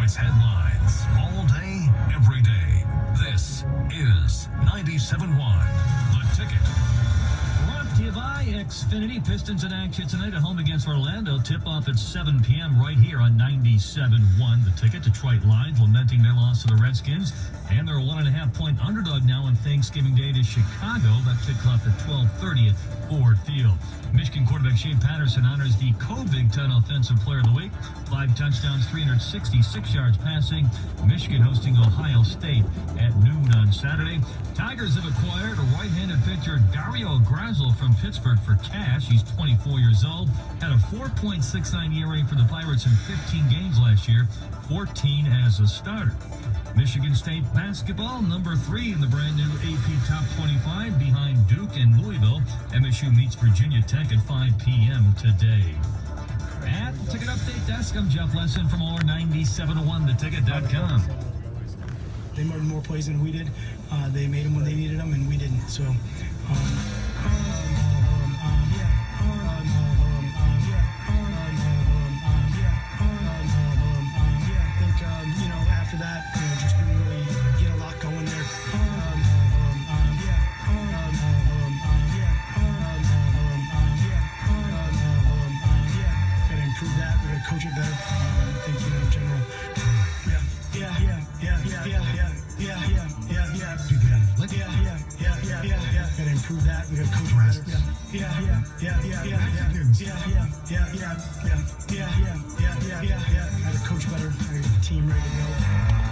Sports headlines all day, every day. This is 97.1 The Ticket. Brought to you by Xfinity. Pistons in action tonight at home against Orlando. Tip-off at 7 p.m. right here on 97.1 The Ticket. Detroit Lions lamenting their loss to the Redskins. And they're a 1.5-point underdog now on Thanksgiving Day to Chicago. That kickoff at 12:30 at Ford Field. Michigan quarterback Shea Patterson honors the co-Big Ten Offensive Player of the Week. 5 touchdowns, 366 yards passing. Michigan hosting Ohio State at noon on Saturday. Tigers have acquired a right-handed pitcher, Dario Grazel from Pittsburgh, for cash. He's 24 years old. Had a 4.69 ERA for the Pirates in 15 games last year, 14 as a starter. Michigan State basketball, number 3 in the brand new AP Top 25 behind Duke and Louisville. MSU meets Virginia Tech at 5 p.m. today. At the Ticket Update Desk, I'm Jeff Lesson from OR9701TheTicket.com. They made more plays than we did. They made them when they needed them, and we didn't. So, after that, just really get a lot going there. Gotta improve that. We gotta coach it better. I think, in general. Gotta improve that. We gotta coach it better. Gotta coach better. I got the team ready to go.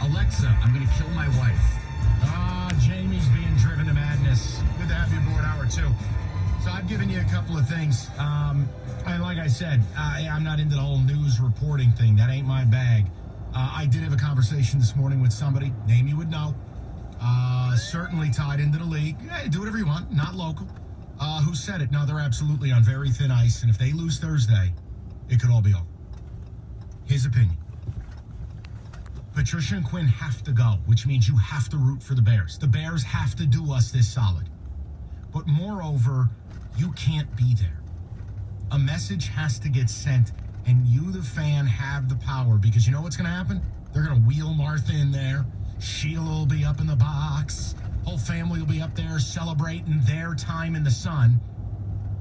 Alexa, I'm gonna kill my wife. Jamie's being driven to madness. Good to have you aboard hour 2. So I've given you a couple of things. And like I said, I'm not into the whole news reporting thing. That ain't my bag. I did have a conversation this morning with somebody, name you would know, certainly tied into the league. Hey, do whatever you want, not local. Who said it? No, they're absolutely on very thin ice, and if they lose Thursday, it could all be over. His opinion. Patricia and Quinn have to go, which means you have to root for the Bears. The Bears have to do us this solid. But moreover, you can't be there. A message has to get sent, and you, the fan, have the power, because you know what's going to happen? They're going to wheel Martha in there. Sheila will be up in the box. Whole family will be up there celebrating their time in the sun,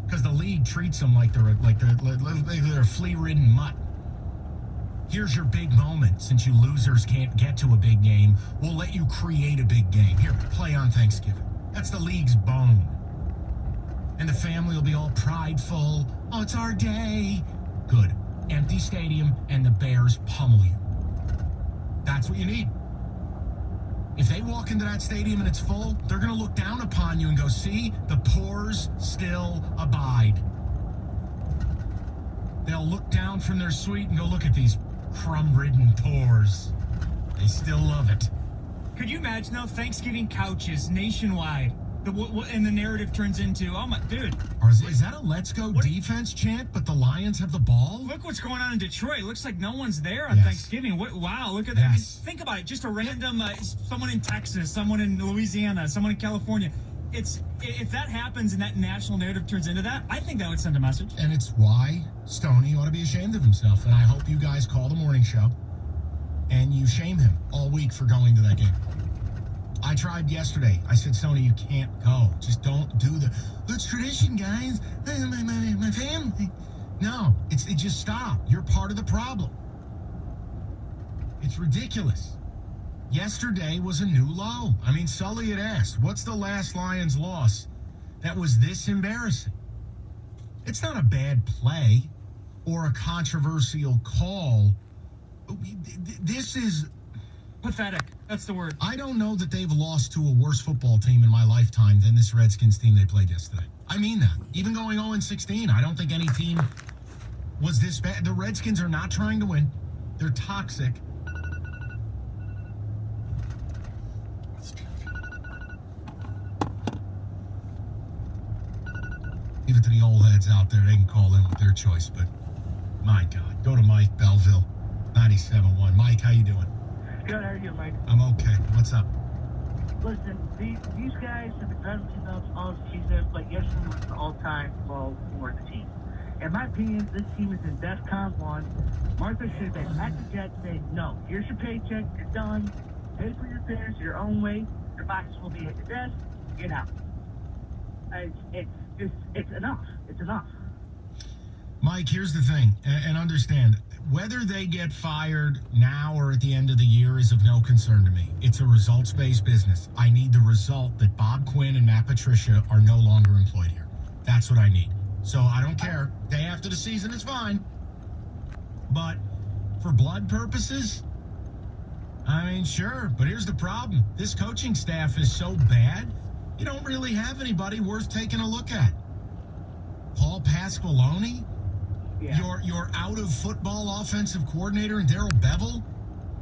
because the league treats them like they're a flea-ridden mutt. Here's your big moment. Since you losers can't get to a big game, we'll let you create a big game. Here, play on Thanksgiving. That's the league's bone. And the family will be all prideful. Oh, it's our day. Good. Empty stadium, and the Bears pummel you. That's what you need. If they walk into that stadium and it's full, they're going to look down upon you and go, see, the poors still abide. They'll look down from their suite and go, look at these crumb-ridden poors. They still love it. Could you imagine, though, Thanksgiving couches nationwide? And the narrative turns into, oh my, dude. Or is that a let's go defense chant, but the Lions have the ball? Look what's going on in Detroit. It looks like no one's there on Thanksgiving. Wow, look at that. Yes. Think about it. Just a random, someone in Texas, someone in Louisiana, someone in California. If that happens and that national narrative turns into that, I think that would send a message. And it's why Stoney ought to be ashamed of himself. And I hope you guys call the morning show and you shame him all week for going to that game. I tried yesterday. I said, Stoney, you can't go. Just don't do it's tradition, guys. My family. No, it just stop. You're part of the problem. It's ridiculous. Yesterday was a new low. I mean, Sully had asked, what's the last Lions loss that was this embarrassing? It's not a bad play or a controversial call. This is pathetic. That's the word. I don't know that they've lost to a worse football team in my lifetime than this Redskins team they played yesterday. I mean that. Even going 0-16, I don't think any team was this bad. The Redskins are not trying to win. They're toxic. Leave it to the old heads out there. They can call in with their choice, but my God. Go to Mike Belleville, 97.1. Mike, how you doing? Good, how are you, Mike? I'm okay. What's up? Listen, these guys have been driving themselves all season, but yesterday was an all-time low for the team. In my opinion, this team is in DEFCON 1. Martha should have been at the Jets saying, no, here's your paycheck, you're done. Pay for your fares your own way. Your boxes will be at your desk. Get out. It's enough. It's enough. Mike, here's the thing, and understand, whether they get fired now or at the end of the year is of no concern to me. It's a results-based business. I need the result that Bob Quinn and Matt Patricia are no longer employed here. That's what I need. So I don't care. Day after the season is fine. But for blood purposes, I mean, sure. But here's the problem. This coaching staff is so bad, you don't really have anybody worth taking a look at. Paul Pasqualoni? Yeah. Your out-of-football offensive coordinator and Darrell Bevel?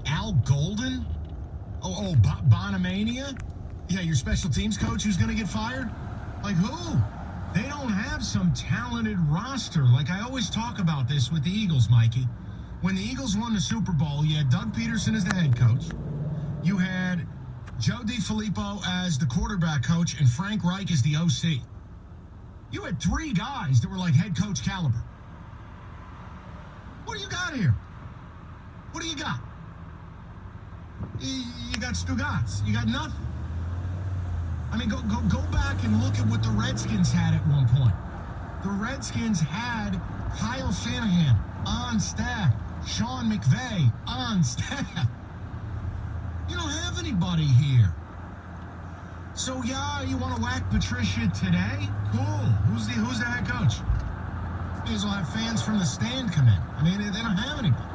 Al Golden? Bonamania? Yeah, your special teams coach who's going to get fired? Like who? They don't have some talented roster. Like I always talk about this with the Eagles, Mikey. When the Eagles won the Super Bowl, you had Doug Peterson as the head coach. You had Joe DiFilippo as the quarterback coach and Frank Reich as the OC. You had three guys that were like head coach caliber. What do you got here? What do you got? You got Stugotz. You got nothing. I mean, go back and look at what the Redskins had at one point. The Redskins had Kyle Shanahan on staff. Sean McVay on staff. You don't have anybody here. So, yeah, you want to whack Patricia today? Cool. Who's the head coach? You guys will have fans from the stand come in. I mean, they don't have anybody.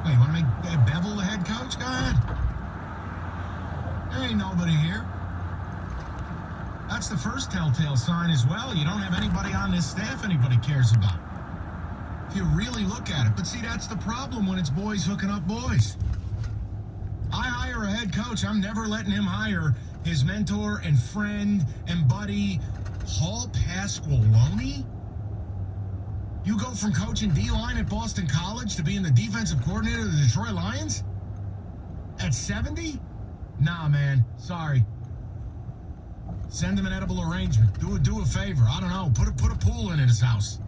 Wait, you want to make Bevel the head coach? Go ahead. There ain't nobody here. That's the first telltale sign as well. You don't have anybody on this staff anybody cares about. If you really look at it. But see, that's the problem when it's boys hooking up boys. I hire a head coach. I'm never letting him hire his mentor and friend and buddy, Paul Pasqualoni. You go from coaching D-line at Boston College to being the defensive coordinator of the Detroit Lions? At 70? Nah, man. Sorry. Send him an edible arrangement. Do a favor. I don't know. Put a pool in his house.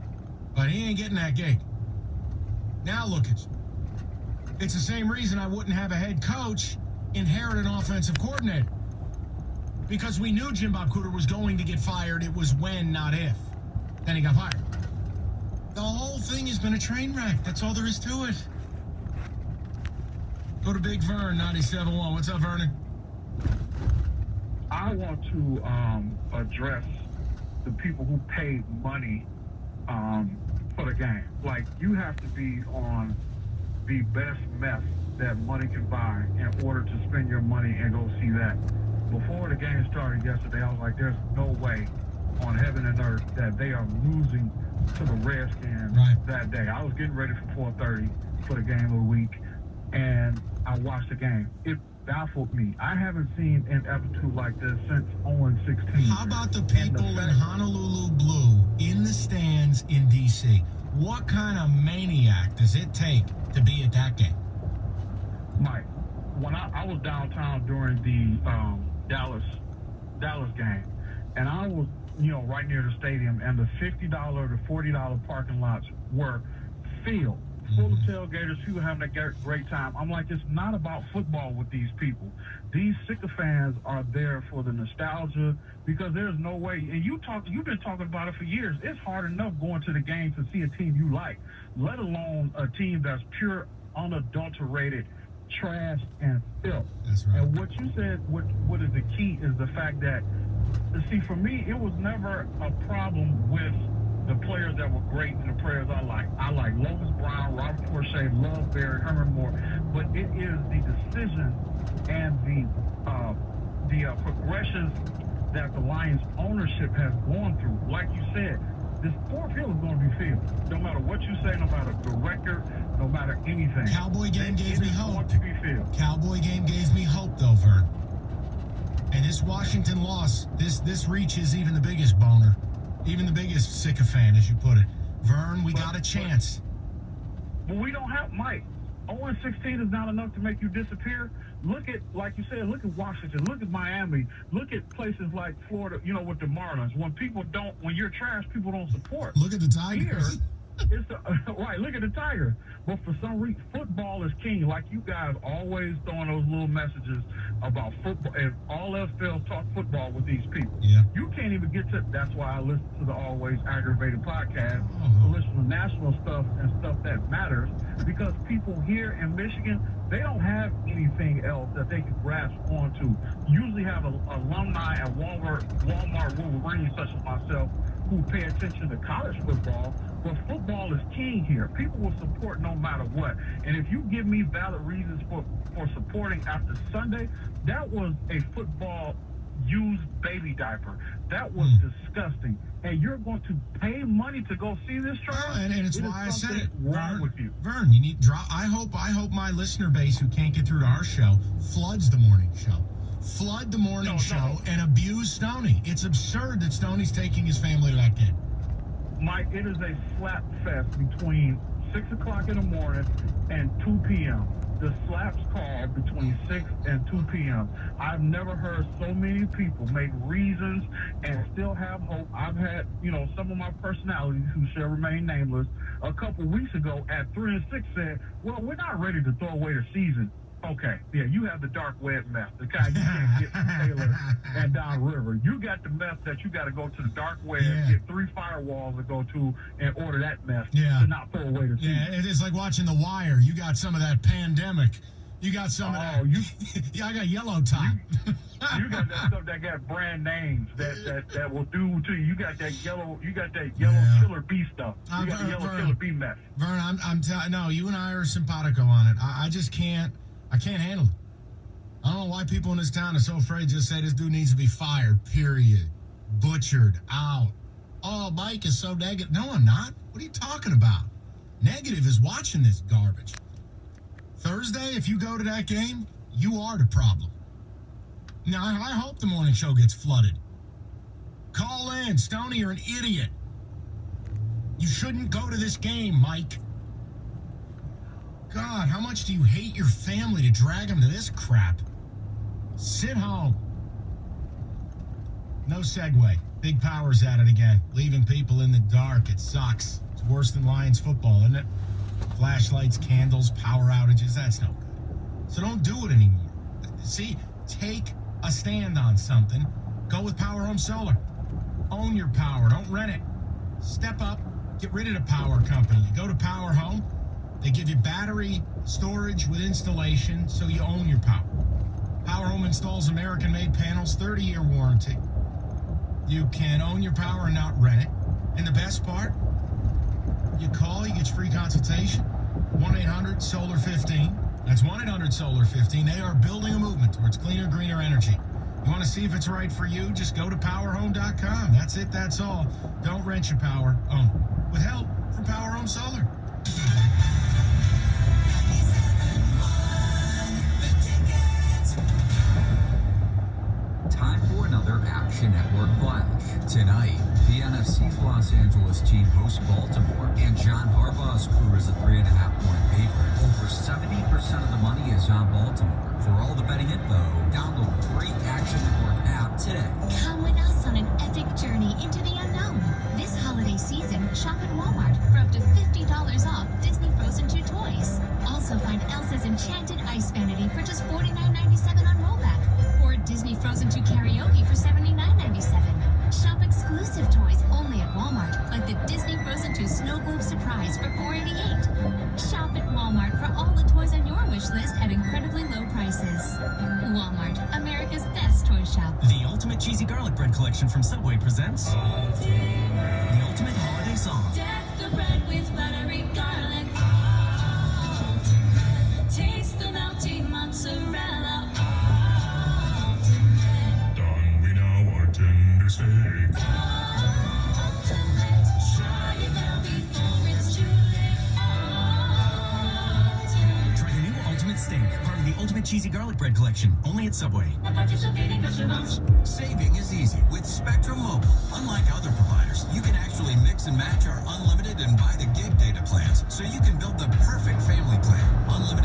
But he ain't getting that gig. Now look at you. It's the same reason I wouldn't have a head coach inherit an offensive coordinator. Because we knew Jim Bob Cooter was going to get fired. It was when, not if. Then he got fired. The whole thing has been a train wreck. That's all there is to it. Go to Big Vern, 97.1. What's up, Vernon? I want to address the people who paid money for the game. Like, you have to be on the best meth that money can buy in order to spend your money and go see that. Before the game started yesterday, I was like, there's no way on heaven and earth that they are losing to the Redskins that day. I was getting ready for 4:30 for the game of the week, and I watched the game. It baffled me. I haven't seen an aptitude like this since 0-16. How about the people in Honolulu Blue in the stands in D.C.? What kind of maniac does it take to be at that game? Mike, when I was downtown during the Dallas game, and I was, right near the stadium, and the $50 to $40 parking lots were filled, full of tailgaters who were having a great time. I'm like, it's not about football with these people. These sycophants are there for the nostalgia, because there's no way, and you've been talking about it for years. It's hard enough going to the game to see a team you like, let alone a team that's pure, unadulterated trash and filth. That's right. And what you said, what is the key is the fact that, see, for me, it was never a problem with the players that were great and the players I like. I like Lovis Brown, Robert Forshea, Love Barrett, Herman Moore. But it is the decision and the progressions that the Lions ownership has gone through. Like you said, this Ford Field is going to be filled. No matter what you say, no matter the record, no matter anything. Cowboy game gave me hope. Going to be filled. Cowboy game gave me hope, though, Vern. And this Washington loss, this reaches even the biggest boner, even the biggest sycophant, as you put it. Vern, we got a chance. But we don't have, Mike, 0-16 is not enough to make you disappear. Look at, like you said, look at Washington, look at Miami, look at places like Florida, with the Marlins. When you're trash, people don't support. Look at the Tigers. Here, right, look at the Tigers. But for some reason, football is king. Like you guys always throwing those little messages about football. If all else fails, talk football with these people. Yeah. You can't even get to, that's why I listen to the Always Aggravated podcast, Uh-huh. to listen to national stuff and stuff that matters, because people here in Michigan, they don't have anything else that they can grasp onto. Usually have alumni at Walmart Wolverine, such as myself, who pay attention to college football. But football is king here. People will support no matter what. And if you give me valid reasons for supporting after Sunday, that was a football used baby diaper. That was disgusting. And you're going to pay money to go see this trial? And it's why I said it. Wrong with you. Vern, you need drop. I hope my listener base who can't get through to our show floods the morning show. Flood the morning show and abuse Stoney. It's absurd that Stoney's taking his family to that game. Mike, it is a slap fest between 6 o'clock in the morning and 2 p.m. The slaps call between 6 and 2 p.m. I've never heard so many people make reasons and still have hope. I've had, some of my personalities who shall remain nameless a couple weeks ago at 3 and 6 said, well, we're not ready to throw away the season. Okay, yeah, you have the dark web meth, the kind you can't get from Taylor and downriver. You got the meth that you got to go to the dark web, get 3 firewalls to go to, and order that meth to not throw away the season. Yeah, it is like watching The Wire. You got some of that pandemic. You got some of that. I got yellow top. You got that stuff that got brand names that will do to you. You got that yellow killer bee stuff. You got the yellow killer bee meth. Vern, I'm telling no, you and I are simpatico on it. I just can't. I can't handle it. I don't know why people in this town are so afraid to just say this dude needs to be fired, period. Butchered, out. Oh, Mike is so negative. No, I'm not. What are you talking about? Negative is watching this garbage. Thursday, if you go to that game, you are the problem. Now, I hope the morning show gets flooded. Call in. Stoney, you're an idiot. You shouldn't go to this game, Mike. God, how much do you hate your family to drag them to this crap? Sit home. No segue. Big Power's at it again. Leaving people in the dark. It sucks. It's worse than Lions football, isn't it? Flashlights, candles, power outages. That's no good. So don't do it anymore. See, take a stand on something. Go with Power Home Solar. Own your power. Don't rent it. Step up. Get rid of the power company. You go to Power Home. They give you battery storage with installation, so you own your power. Power Home installs American-made panels, 30-year warranty. You can own your power and not rent it. And the best part, you call, you get your free consultation. 1-800-SOLAR-15. That's 1-800-SOLAR-15. They are building a movement towards cleaner, greener energy. You want to see if it's right for you? Just go to PowerHome.com. That's it. That's all. Don't rent your power. Own it. With help from Power Home Solar. Time for another Action Network Flash. Tonight, the NFC's Los Angeles team hosts Baltimore, and John Harbaugh's crew is a 3.5-point favorite. Over 70% of the money is on Baltimore. For all the betting info, download the free Action Network app today. Come with us on an epic journey into the unknown. This holiday season, shop at Walmart for up to $50 off Disney Frozen 2 toys. Also find Elsa's Enchanted Ice Vanity for just $49.97 on rollback. Or Disney Frozen 2 karaoke for $79.97. Shop exclusive toys only at Walmart, like the Disney Frozen 2 Snow Globe Surprise for $4.88. Shop at Walmart for all the toys on your wish list at incredibly low prices. Walmart, America's best toy shop. The Ultimate Cheesy Garlic Bread Collection from Subway presents the Ultimate Holiday Song. Deck the bread with buttery garlic. Taste the melty mozzarella. Don we now our tender steak. Try it now before it's too late. Try the new Ultimate Steak, part of the Ultimate Cheesy Garlic Bread Collection, only at Subway. Participating restaurants. Saving is easy with Spectrum Mobile. Unlike other providers, you can actually mix and match our unlimited and buy the gig data plans, so you can build the perfect family plan. Unlimited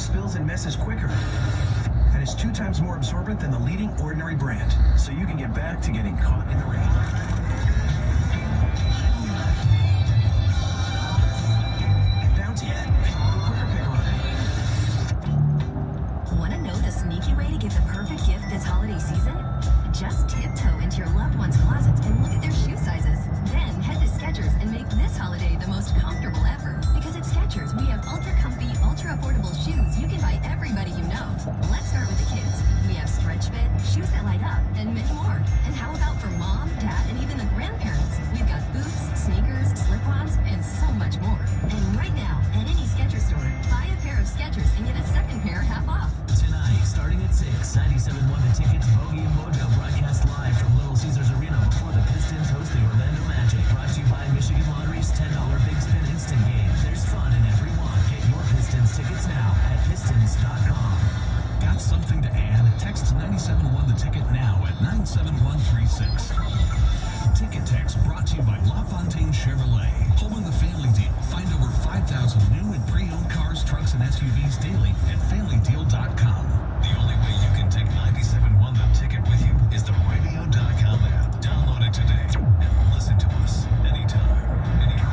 up spills and messes quicker. And is 2 times more absorbent than the leading Ordinary brand. So you can get back to getting caught in the rain. Down to yet. Quicker picker on. Want to know the sneaky way to get the perfect gift this holiday season? Just tiptoe into your loved one's closets and look at their shoe sizes. Then head to Skechers and make this holiday the most comfortable ever. Because at Skechers, we have ultra comfy, ultra affordable shoes you can buy everybody you know. Let's start with the kids. We have stretch fit, shoes that light up, and many more. And how about for mom, dad, and even the grandparents? We've got boots, sneakers, slip-ons, and so much more. And right now, at any Skechers store, buy a pair of Skechers and get a second pair half off. Tonight, starting at 6, 97.1 The Ticket's Bogey and Mojo broadcast live from Little Caesars Arena before the Pistons host the Orlando Magic. Brought to you by Michigan Lottery's $10 Big Spin Instant Game. There's fun in every one. Get your Pistons tickets now at Pistons.com. Got something to add? Text 971 The Ticket now at 97136. Ticket text brought to you by LaFontaine Chevrolet. Home of the Family Deal. Find over 5,000 new and pre-owned cars, trucks, and SUVs daily at FamilyDeal.com. The only way you can take 97.1 The Ticket with you is the Radio.com app. Download it today and listen to us anytime, anywhere.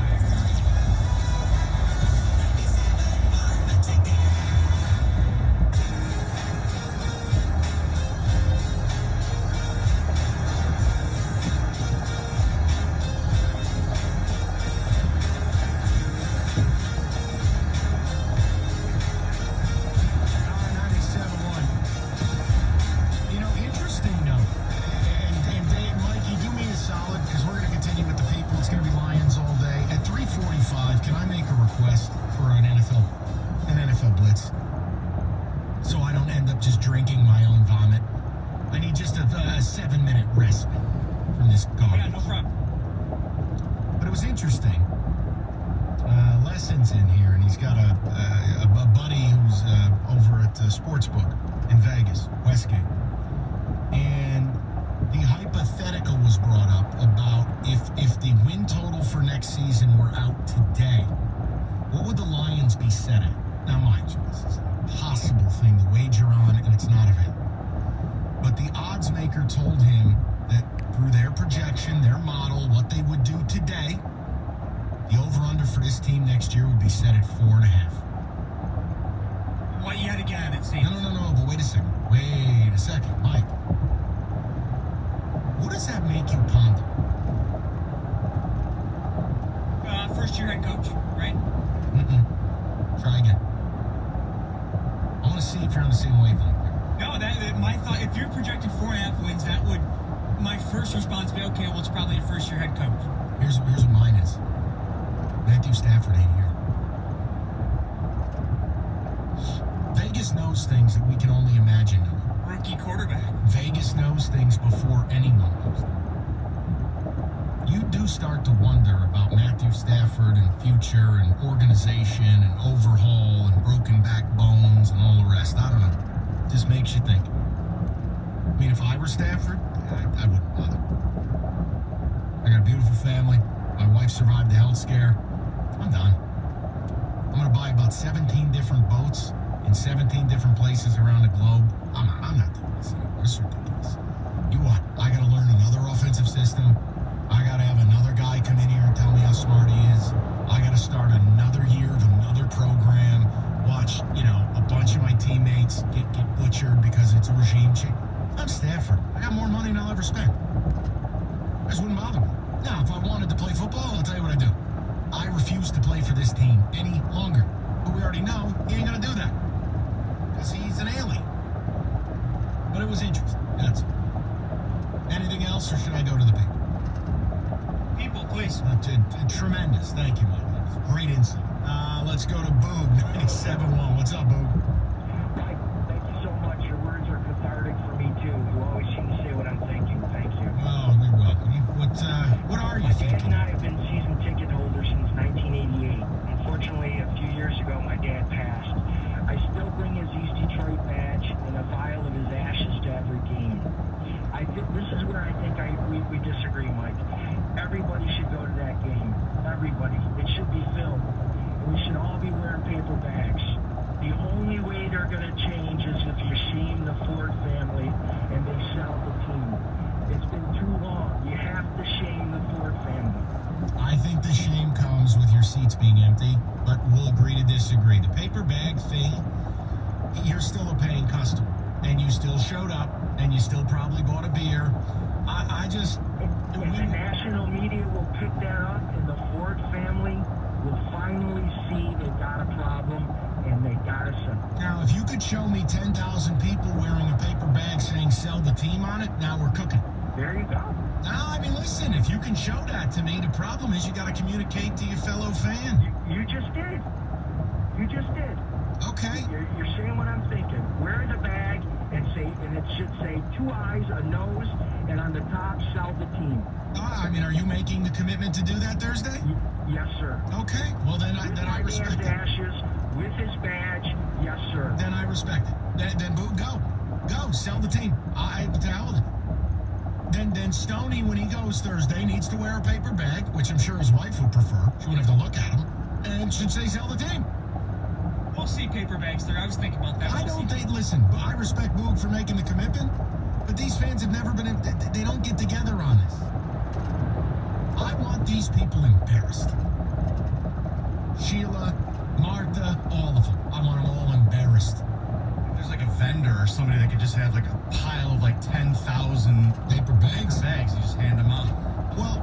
Tremendous. Thank you, Mike. Great insight. Let's go to Boog, 97.1. What's up, Boog? Mike, thank you so much. Your words are cathartic for me, too. You always seem to say what I'm thinking. Thank you. Oh, you're welcome. What are you thinking? My dad and I have been season ticket holders since 1988. Unfortunately, a few years ago, my dad passed. I still bring his East Detroit badge and a vial of his ashes to every game. This is where I think we disagree, Mike. Everybody should go to that game. Everybody. It should be filled. We should all be wearing paper bags. The only way they're going to change is if you shame the Ford family and they sell the team. It's been too long. You have to shame the Ford family. I think the shame comes with your seats being empty, but we'll agree to disagree. The paper bag thing, you're still a paying customer, and you still showed up, and you still probably bought a beer. I just... And the national media will pick that up, and the Ford family will finally see they got a problem, and they got to settle. Now, if you could show me 10,000 people wearing a paper bag saying sell the team on it, now we're cooking. There you go. Now, I mean, listen, if you can show that to me, the problem is you got to communicate to your fellow fan. You just did. You just did. Okay. You're saying what I'm thinking. Wear the bag and it should say 2 eyes, a nose, and on the top, sell the team. I mean, are you making the commitment to do that Thursday? Yes, sir. Okay. Well, then I respect it. Ashes with his badge. Yes, sir. Then I respect it. Then boo, go. Go. Sell the team. To hell with it. Then Stoney, when he goes Thursday, needs to wear a paper bag, which I'm sure his wife would prefer. She wouldn't have to look at him. And should say sell the team. We'll see paper bags there. I was thinking about that. Listen, I respect Boog for making the commitment, but these fans have never been, they don't get together on this. I want these people embarrassed. Sheila, Martha, all of them. I want them all embarrassed. There's like a vendor or somebody that could just have like a pile of like 10,000 paper bags. You just hand them out. Well,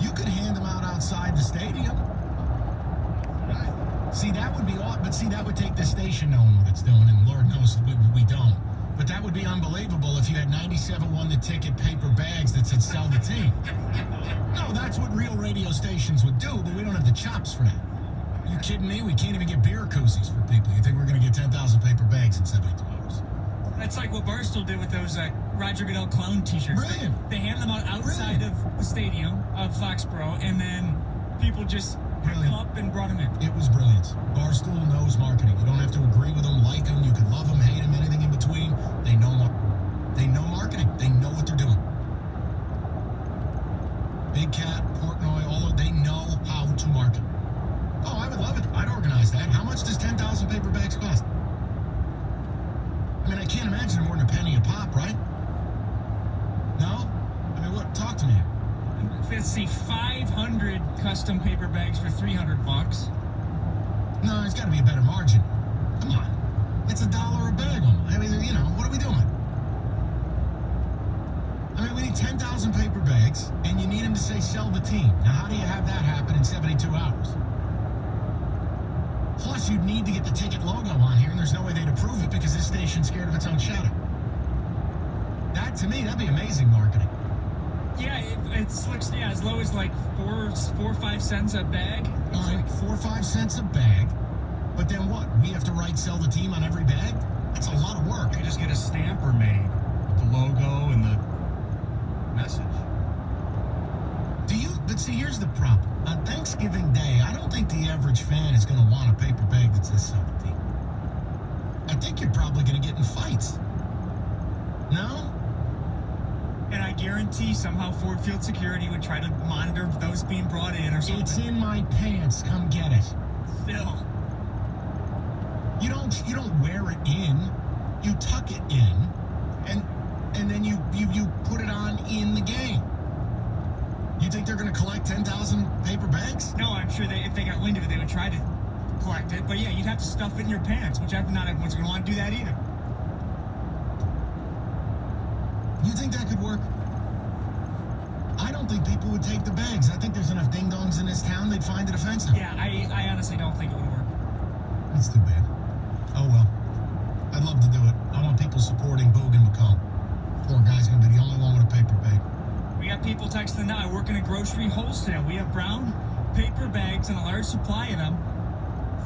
you could hand them out outside the stadium. Right. See, that would be odd, but see, that would take the station knowing what it's doing, and Lord knows we don't. But that would be unbelievable if you had 97 won the ticket paper bags that said sell the team. No, that's what real radio stations would do, but we don't have the chops for that. Are you kidding me? We can't even get beer koozies for people. You think we're going to get 10,000 paper bags in 72 hours? That's like what Barstool did with those Roger Goodell clown t-shirts. Brilliant. They hand them out outside of the stadium of Foxborough, and then people just picked them up and brought them in. It was brilliant. Barstool knows marketing. You don't have to agree with them, like them. You can love them, hate them, anything in between. They know marketing. They know what they're doing. Big Cat, Portnoy, all of they know how to market. Oh, I would love it. I'd organize that. How much does 10,000 paper bags cost? I mean, I can't imagine more than a penny a pop, right? No? I mean, what? Talk to me. Let's see, 500 custom paper bags for $300. No, it's got to be a better margin. Come on. It's $1 a bag. I mean, you know, what are we doing? I mean, we need 10,000 paper bags, and you need them to say sell the team. Now, how do you have that happen in 72 hours? Plus, you'd need to get the ticket logo on here, and there's no way they'd approve it because this station's scared of its own shadow. That, to me, that'd be amazing marketing. Yeah, it looks, as low as like 4 or 5 cents a bag. All right, 4 or 5 cents a bag. But then what? We have to write sell the team on every bag? That's a lot of work. You just get a stamper made with the logo and the message. But see, here's the problem. On Thanksgiving Day, I don't think the average fan is going to want a paper bag that says sell the team. I think you're probably going to get in fights. No? And I guarantee somehow Ford Field Security would try to monitor those being brought in or something. It's in my pants. Come get it. Still. You don't wear it in. You tuck it in, and then you put it on in the game. You think they're going to collect 10,000 paper bags? No, I'm sure if they got wind of it, they would try to collect it. But yeah, you'd have to stuff it in your pants, which not everyone's going to want to do that either. You think that could work? I don't think people would take the bags. I think there's enough ding-dongs in this town, they'd find it offensive. Yeah, I honestly don't think it would work. That's too bad. Oh, well. I'd love to do it. I want people supporting Boog and McComb. Poor guy's going to be the only one with a paper bag. We got people texting now. I work in a grocery wholesale. We have brown paper bags and a large supply of them.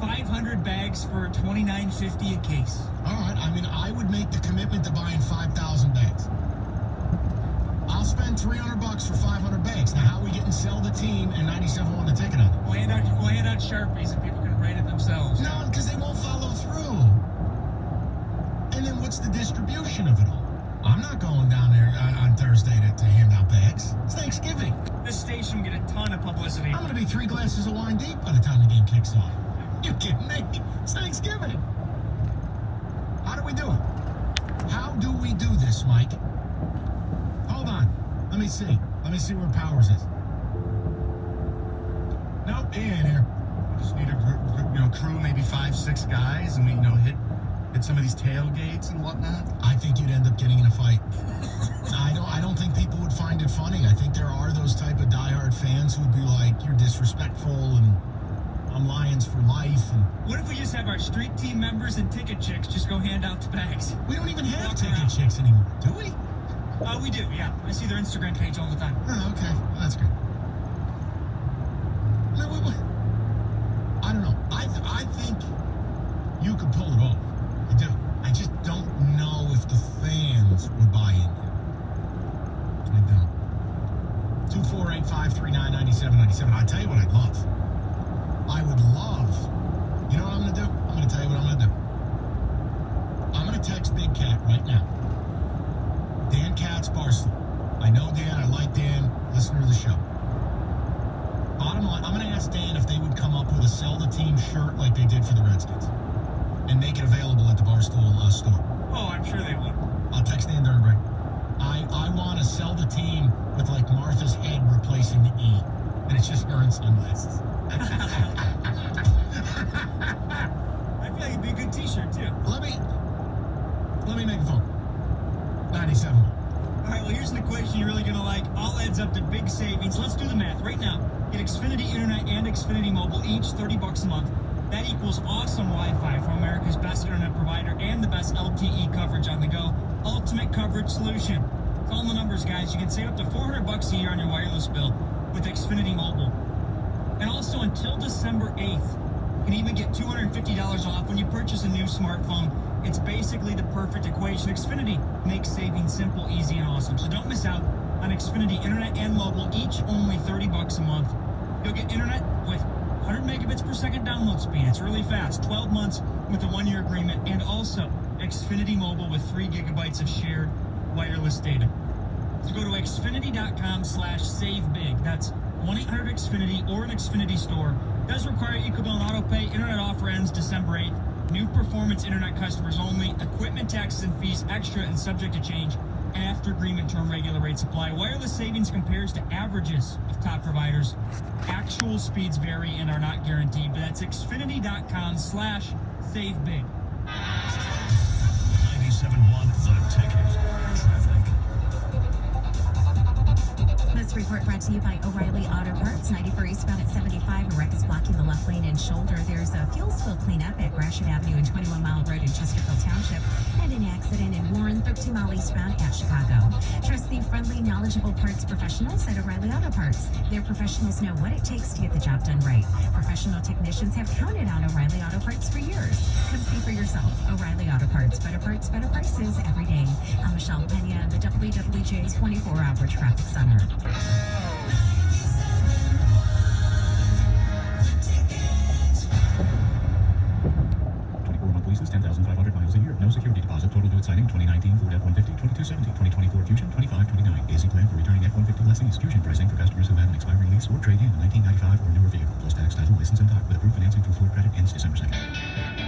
500 bags for $29.50 a case. All right. I mean, I would make the commitment to buying 5,000 bags. I'll spend $300 for 500 bags. Now, how are we getting sell the team and 97 won the ticket on it? We'll hand out Sharpies and people can rate it themselves. No, because they won't follow through. And then what's the distribution of it all? I'm not going down there on Thursday to hand out bags. It's Thanksgiving. This station will get a ton of publicity. I'm going to be 3 glasses of wine deep by the time the game kicks off. You you kidding me? It's Thanksgiving. How do we do it? How do we do this, Mike? Hold on. Let me see. Let me see where Powers is. Nope, he ain't here. We just need a crew, maybe 5-6 guys, and we, hit some of these tailgates and whatnot. I think you'd end up getting in a fight. I don't think people would find it funny. I think there are those type of diehard fans who'd be like, you're disrespectful and I'm Lions for life. And what if we just have our street team members and ticket chicks just go hand out the bags? We don't even have ticket chicks anymore, do we? We do, yeah. I see their Instagram page all the time. Oh, okay. Well, that's good. I don't know. I think you could pull it off. I do. I just don't know if the fans would buy in. I don't. 248-539-9797. I'll tell you what I'd love. I would love. You know what I'm going to do? I'm going to tell you what I'm going to do. I'm going to text Big Cat right now. Dan Katz, Barstool. I know Dan. I like Dan. Listener of the show. Bottom line, I'm going to ask Dan if they would come up with a sell the team shirt like they did for the Redskins and make it available at the Barstool store. Oh, I'm sure they would. I'll text Dan Dernberg. I want to sell the team with like Martha's head replacing the E, and it's just her in sunglasses. I feel like it'd be a good T-shirt too. Let me make a phone. 97. All right, well, here's an equation you're really going to like. All adds up to big savings. Let's do the math. Right now, get Xfinity Internet and Xfinity Mobile, each $30 a month. That equals awesome Wi-Fi from America's best internet provider and the best LTE coverage on the go. Ultimate coverage solution. It's all in the numbers, guys. You can save up to $400 a year on your wireless bill with Xfinity Mobile. And also until December 8th, you can even get $250 off when you purchase a new smartphone. It's basically the perfect equation. Xfinity makes saving simple, easy, and awesome. So don't miss out on Xfinity Internet and Mobile, each only $30 a month. You'll get internet with 100 megabits per second download speed. It's really fast. 12 months with a 1-year agreement. And also Xfinity Mobile with 3 gigabytes of shared wireless data. So go to Xfinity.com/savebig. That's 1-800-XFINITY or an Xfinity store. It does require EcoBill and AutoPay. Internet offer ends December 8th. New performance internet customers only. Equipment taxes and fees extra and subject to change. After agreement term, regular rates apply. Wireless savings compares to averages of top providers. Actual speeds vary and are not guaranteed, but that's Xfinity.com/savebig. 97.1 The Ticket. Traffic. This report brought to you by O'Reilly Auto Parts. 94 eastbound at 75. A wreck is blocking the left lane and shoulder. There's a fuel spill cleanup at Gratiot Avenue and 21 Mile Road in Chesterfield Township. And an accident in Warren, 13 Mile eastbound at Chicago. Trust the friendly, knowledgeable parts professionals at O'Reilly Auto Parts. Their professionals know what it takes to get the job done right. Professional technicians have counted on O'Reilly Auto Parts for years. Come see for yourself. O'Reilly Auto Parts. Better parts, better prices every day. I'm Michelle Pena, the WWJ's 24-hour traffic center. Leases, 10,500 miles a year. No security deposit. Total due at signing, 2019 Ford F-150, 2270, 2024 Fusion, 2529. Easy plan for returning F-150 lessees. Fusion pricing for customers who have an expiring lease or trade in a 1995 or newer vehicle. Plus tax, title, license, and doc with approved financing through Ford Credit ends December 2nd.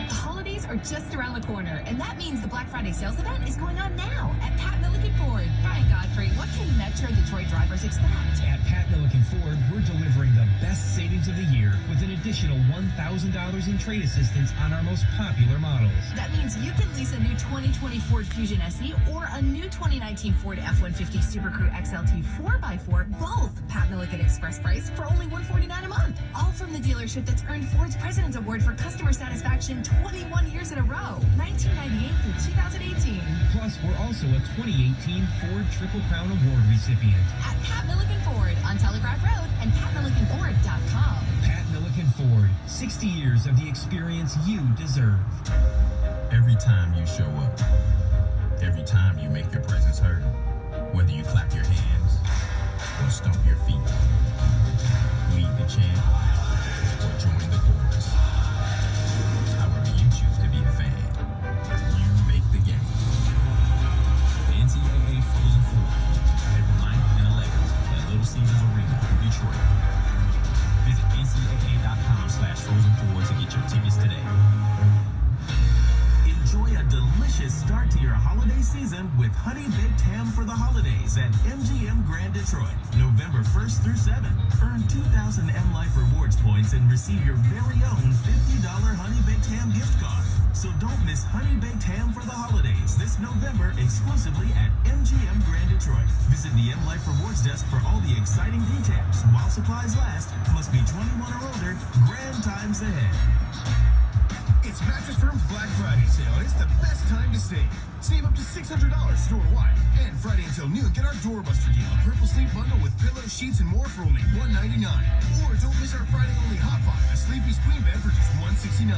The holidays are just around the corner, and that means the Black Friday sales event is going on now at Pat Milliken Ford. Brian Godfrey, what can Metro Detroit drivers expect? At Pat Milliken Ford, we're delivering the best savings of the year with an additional $1,000 in trade assistance on our most popular models. That means you can lease a new 2020 Ford Fusion SE or a new 2019 Ford F-150 Super Crew XLT 4x4, both Pat Milliken Express price for only $149 a month. All from the dealership that's earned Ford's President's Award for customer satisfaction 21 years in a row, 1998 through 2018. Plus, we're also a 2018 Ford Triple Crown Award recipient. At Pat Milliken Ford on Telegraph Road and PatMillikenFord.com. Pat Milliken Ford, 60 years of the experience you deserve. Every time you show up, every time you make your presence heard, whether you clap your hands or stomp your feet, lead the chant or join the chorus, however you choose to be a fan, you make the game. The NCAA Frozen Four, April 9th and 11th at Little Caesars Arena in Detroit. Visit ncaa.com/Frozen4 to get your tickets with Honey Baked Ham for the holidays at MGM Grand Detroit, November 1st through 7th. Earn 2,000 M Life Rewards points and receive your very own $50 Honey Baked Ham gift card. So don't miss Honey Baked Ham for the holidays this November exclusively at MGM Grand Detroit. Visit the M Life Rewards desk for all the exciting details. While supplies last, must be 21 or older. Grand times ahead. It's Mattress Firm's Black Friday sale, and it's the best time to save. Save up to $600 store-wide. And Friday until noon, get our Doorbuster deal. A purple sleep bundle with pillows, sheets, and more for only $199. Or don't miss our Friday-only Hot Pot, a Sleepy's Queen bed for just $169.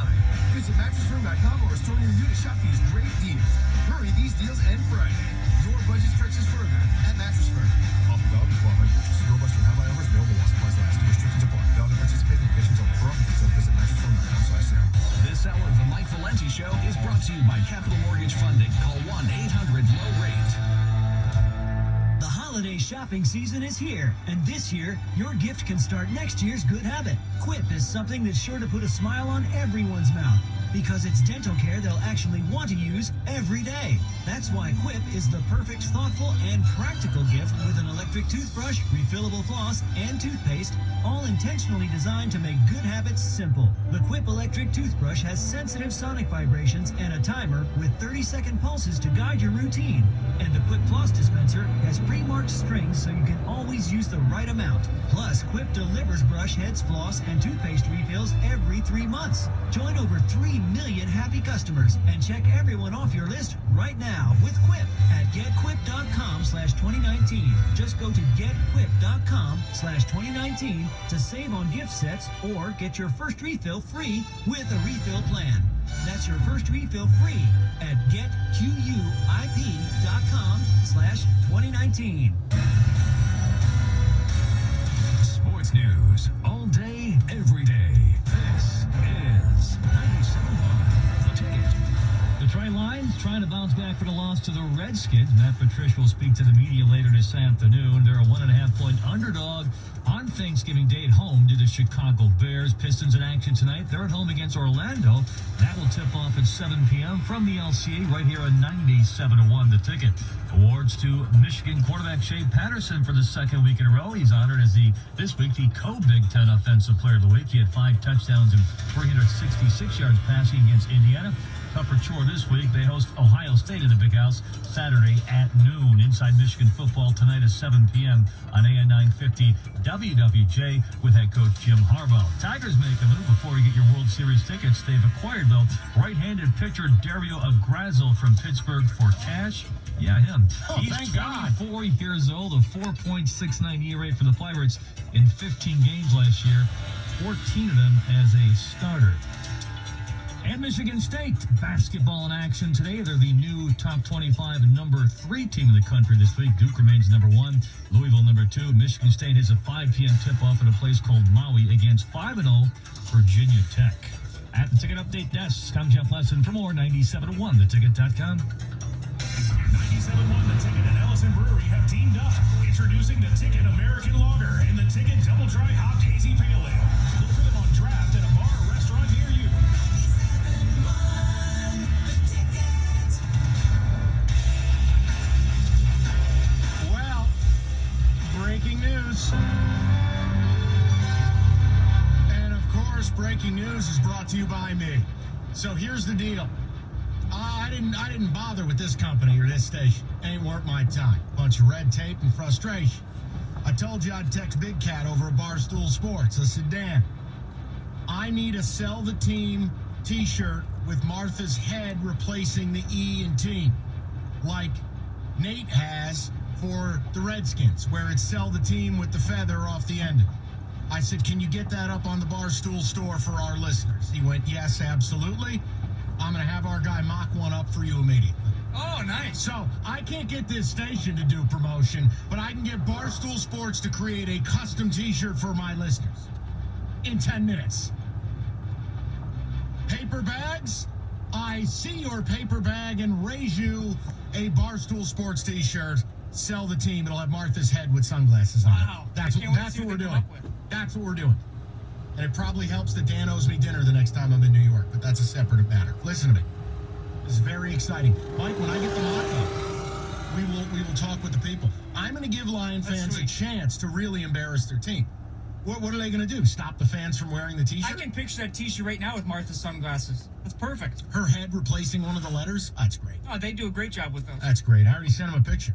Visit mattressfirm.com or a store near you to shop these great deals. Hurry, these deals end Friday. Your budget stretches further at Mattress Firm. Offer valid while high purchase. Doorbuster and high hours available while supplies last. Restrictions apply. Valid to participating locations only. For all details, visit mattressfirm.com/sale. This hour of the Mike Valenti Show is brought to you by Capital Mortgage Funding. Call 1-800-LOW-RATE. The holiday shopping season is here, and this year, your gift can start next year's good habit. Quip is something that's sure to put a smile on everyone's mouth, because it's dental care they'll actually want to use every day. That's why Quip is the perfect, thoughtful, and practical gift with an electric toothbrush, refillable floss, and toothpaste, all intentionally designed to make good habits simple. The Quip electric toothbrush has sensitive sonic vibrations and a timer with 30-second pulses to guide your routine. And the Quip floss dispenser has pre-marked strings so you can always use the right amount. Plus, Quip delivers brush heads, floss, and toothpaste refills every 3 months. Join over 3 million happy customers and check everyone off your list right now with Quip at getquip.com/2019. Just go to getquip.com/2019 to save on gift sets or get your first refill free with a refill plan. That's your first refill free at getquip.com/2019. Sports news all day, every day. This is 97.1 The Ticket. Detroit Lions trying to bounce back for the loss to the Redskins. Matt Patricia will speak to the media later this afternoon. They're a 1.5-point underdog on Thanksgiving Day at home to the Chicago Bears. Pistons in action tonight. They're at home against Orlando. That will tip off at 7 p.m. from the LCA right here on 97.1 The Ticket. Awards to Michigan quarterback Shea Patterson for the second week in a row. He's honored as this week the co-Big Ten Offensive Player of the Week. He had 5 touchdowns and 366 yards passing against Indiana. Tougher chore this week. They host Ohio State in the Big House Saturday at noon. Inside Michigan football tonight at 7 p.m. on AM 950 WWJ with head coach Jim Harbaugh. Tigers make a move before you get your World Series tickets. They've acquired, though, right-handed pitcher Dario Agrazzo from Pittsburgh for cash. Yeah, him. He's 24 years old, a 4.69 ERA for the Pirates in 15 games last year, 14 of them as a starter. And Michigan State basketball in action today. They're the new top 25 and number 3 team in the country this week. Duke remains number 1, Louisville number 2. Michigan State has a 5 p.m. tip-off at a place called Maui against 5-0 Virginia Tech. At the Ticket Update desk, I'm Jeff Lesson for more 97.1theticket.com. 97.1 The Ticket and Ellison Brewery have teamed up. Introducing the Ticket American Lager and the Ticket Double Dry Hopped Hazy Pale Ale. Look for them on draft at a bar or restaurant near you. Well, breaking news. And of course, breaking news is brought to you by me. So here's the deal. I didn't bother with this company or this station. Ain't worth my time. Bunch of red tape and frustration. I told you I'd text Big Cat over at Barstool Sports. I said, Dan, I need a Sell the Team t-shirt with Martha's head replacing the E in team, like Nate has for the Redskins, where it's Sell the Team with the feather off the end of it. I said, can you get that up on the Barstool store for our listeners? He went, yes, absolutely. I'm going to have our guy mock one up for you immediately. Oh, nice. So I can't get this station to do promotion, but I can get Barstool Sports to create a custom t-shirt for my listeners in 10 minutes. Paper bags? I see your paper bag and raise you a Barstool Sports t-shirt. Sell the Team. It'll have Martha's head with sunglasses on it. That's what we're doing. That's what we're doing. And it probably helps that Dan owes me dinner the next time I'm in New York, but that's a separate matter. Listen to me. This is very exciting. Mike, when I get the mock-up, We will talk with the people. I'm going to give Lion fans a chance to really embarrass their team. What are they going to do? Stop the fans from wearing the T-shirt? I can picture that T-shirt right now with Martha's sunglasses. That's perfect. Her head replacing one of the letters? That's great. Oh, they do a great job with those. That's great. I already sent him a picture.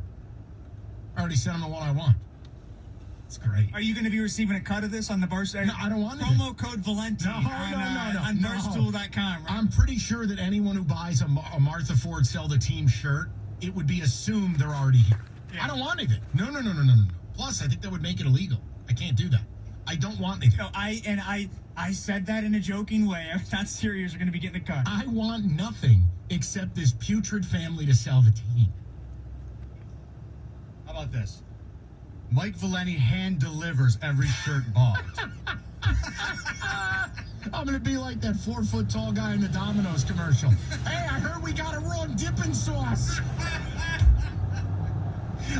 I already sent him the one I want. It's great. Are you going to be receiving a cut of this on the Barstool? No, I don't want it. Promo code Valenti on Barstool.com, right? I'm pretty sure that anyone who buys a Martha Ford Sell the Team shirt, it would be assumed they're already here. Yeah. I don't want anything. No. Plus, I think that would make it illegal. I can't do that. I don't want anything. No, I said that in a joking way. I'm not serious. You're going to be getting a cut. I want nothing except this putrid family to sell the team. How about this? Mike Valenti hand delivers every shirt bought. I'm going to be like that 4-foot tall guy in the Domino's commercial. Hey, I heard we got a wrong dipping sauce.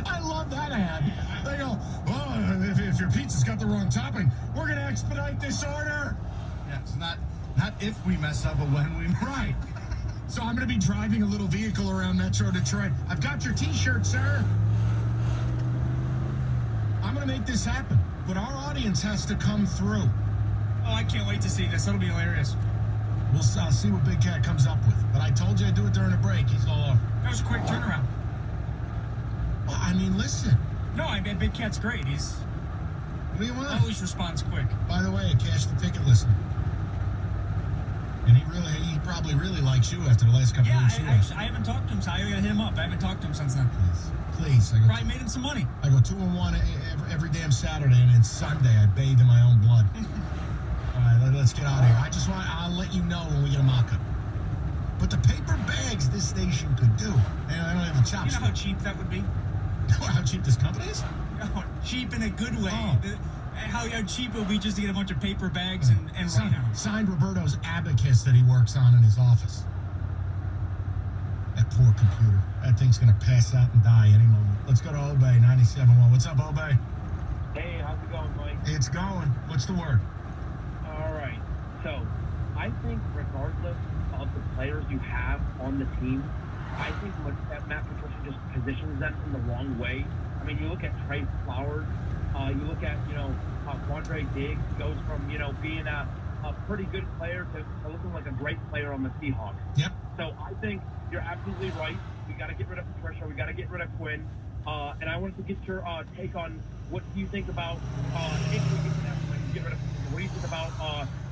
I love that ad. They go, oh, if your pizza's got the wrong topping, we're going to expedite this order. Yeah, it's not if we mess up, but when we Right. So I'm going to be driving a little vehicle around Metro Detroit. I've got your T-shirt, sir. I'm going to make this happen, but our audience has to come through. Oh, I can't wait to see this. That'll be hilarious. I'll see what Big Cat comes up with. But I told you I'd do it during a break. He's all over. That was a quick turnaround. Well, I mean, listen. No, I mean, Big Cat's great. What do you want? Always responds quick. By the way, I cashed the ticket listener. And he probably really likes you after the last couple of weeks. I haven't talked to him, so I gotta hit him up. I haven't talked to him since then. Please. Probably made him some money. I go 2-1 every damn Saturday, and then Sunday I bathe in my own blood. All right, let's get out of here. I'll let you know when we get a mock-up. But the paper bags this station could do. And I don't have the chops. You know how cheap that would be? How cheap this company is? No, cheap in a good way. Oh. How cheap it would be just to get a bunch of paper bags and write on them. Signed Roberto's abacus that he works on in his office. That poor computer. That thing's going to pass out and die any moment. Let's go to Obey, 97.1. What's up, Obey? Hey, how's it going, Mike? It's going. What's the word? All right. So, I think regardless of the players you have on the team, I think that Matt Patricia just positions them in the wrong way. I mean, you look at Trey Flowers, you look at, Quandre Diggs goes from, being a pretty good player to looking like a great player on the Seahawks. Yep. So I think you're absolutely right. We got to get rid of Patricia. We got to get rid of Quinn. And I wanted to get your take on what do you think about if we get rid of what do you think about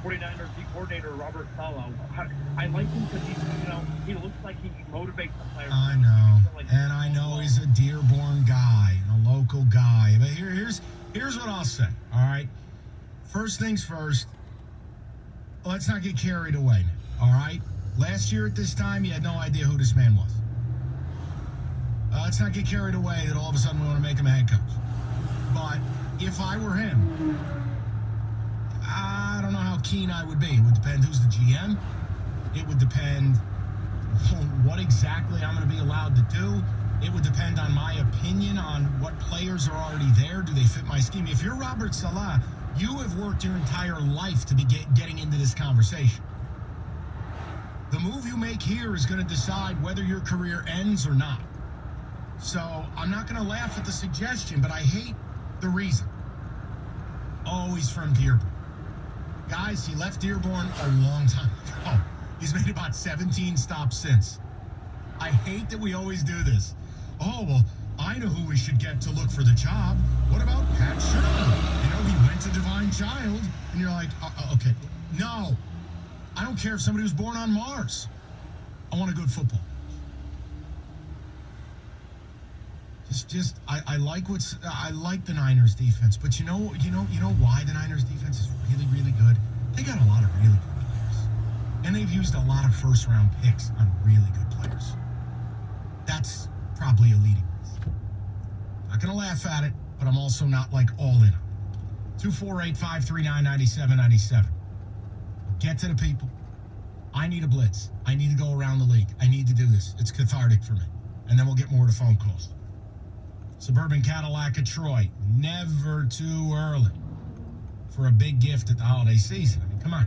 49ers D coordinator Robert Saleh? I like him because he looks like he motivates the players. I know, and I know he's a Dearborn guy, a local guy. But here's what I'll say. All right, first things first. Let's not get carried away now. All right, last year at this time, you had no idea who this man was. Let's not get carried away that all of a sudden we want to make him a head coach. But if I were him, I don't know how keen I would be. It would depend who's the GM. It would depend what exactly I'm going to be allowed to do. It would depend on my opinion on what players are already there. Do they fit my scheme? If you're Robert Saleh, you have worked your entire life to be getting into this conversation. The move you make here is going to decide whether your career ends or not. So I'm not going to laugh at the suggestion, but I hate the reason. Oh, he's from Dearborn. Guys, he left Dearborn a long time ago. He's made about 17 stops since. I hate that we always do this. Oh, well, I know who we should get to look for the job. What about Pat Shurmur? He went to Divine Child, and you're like, okay, no. I don't care if somebody was born on Mars. I want a good football. I like the Niners defense, but you know why the Niners defense is really, really good? They got a lot of really good players. And they've used a lot of first-round picks on really good players. That's probably a leading reason. Not going to laugh at it, but I'm also not, all in on it. 248-539-9797. Get to the people. I need a blitz. I need to go around the league. I need to do this. It's cathartic for me. And then we'll get more to phone calls. Suburban Cadillac of Troy. Never too early for a big gift at the holiday season. I mean, come on.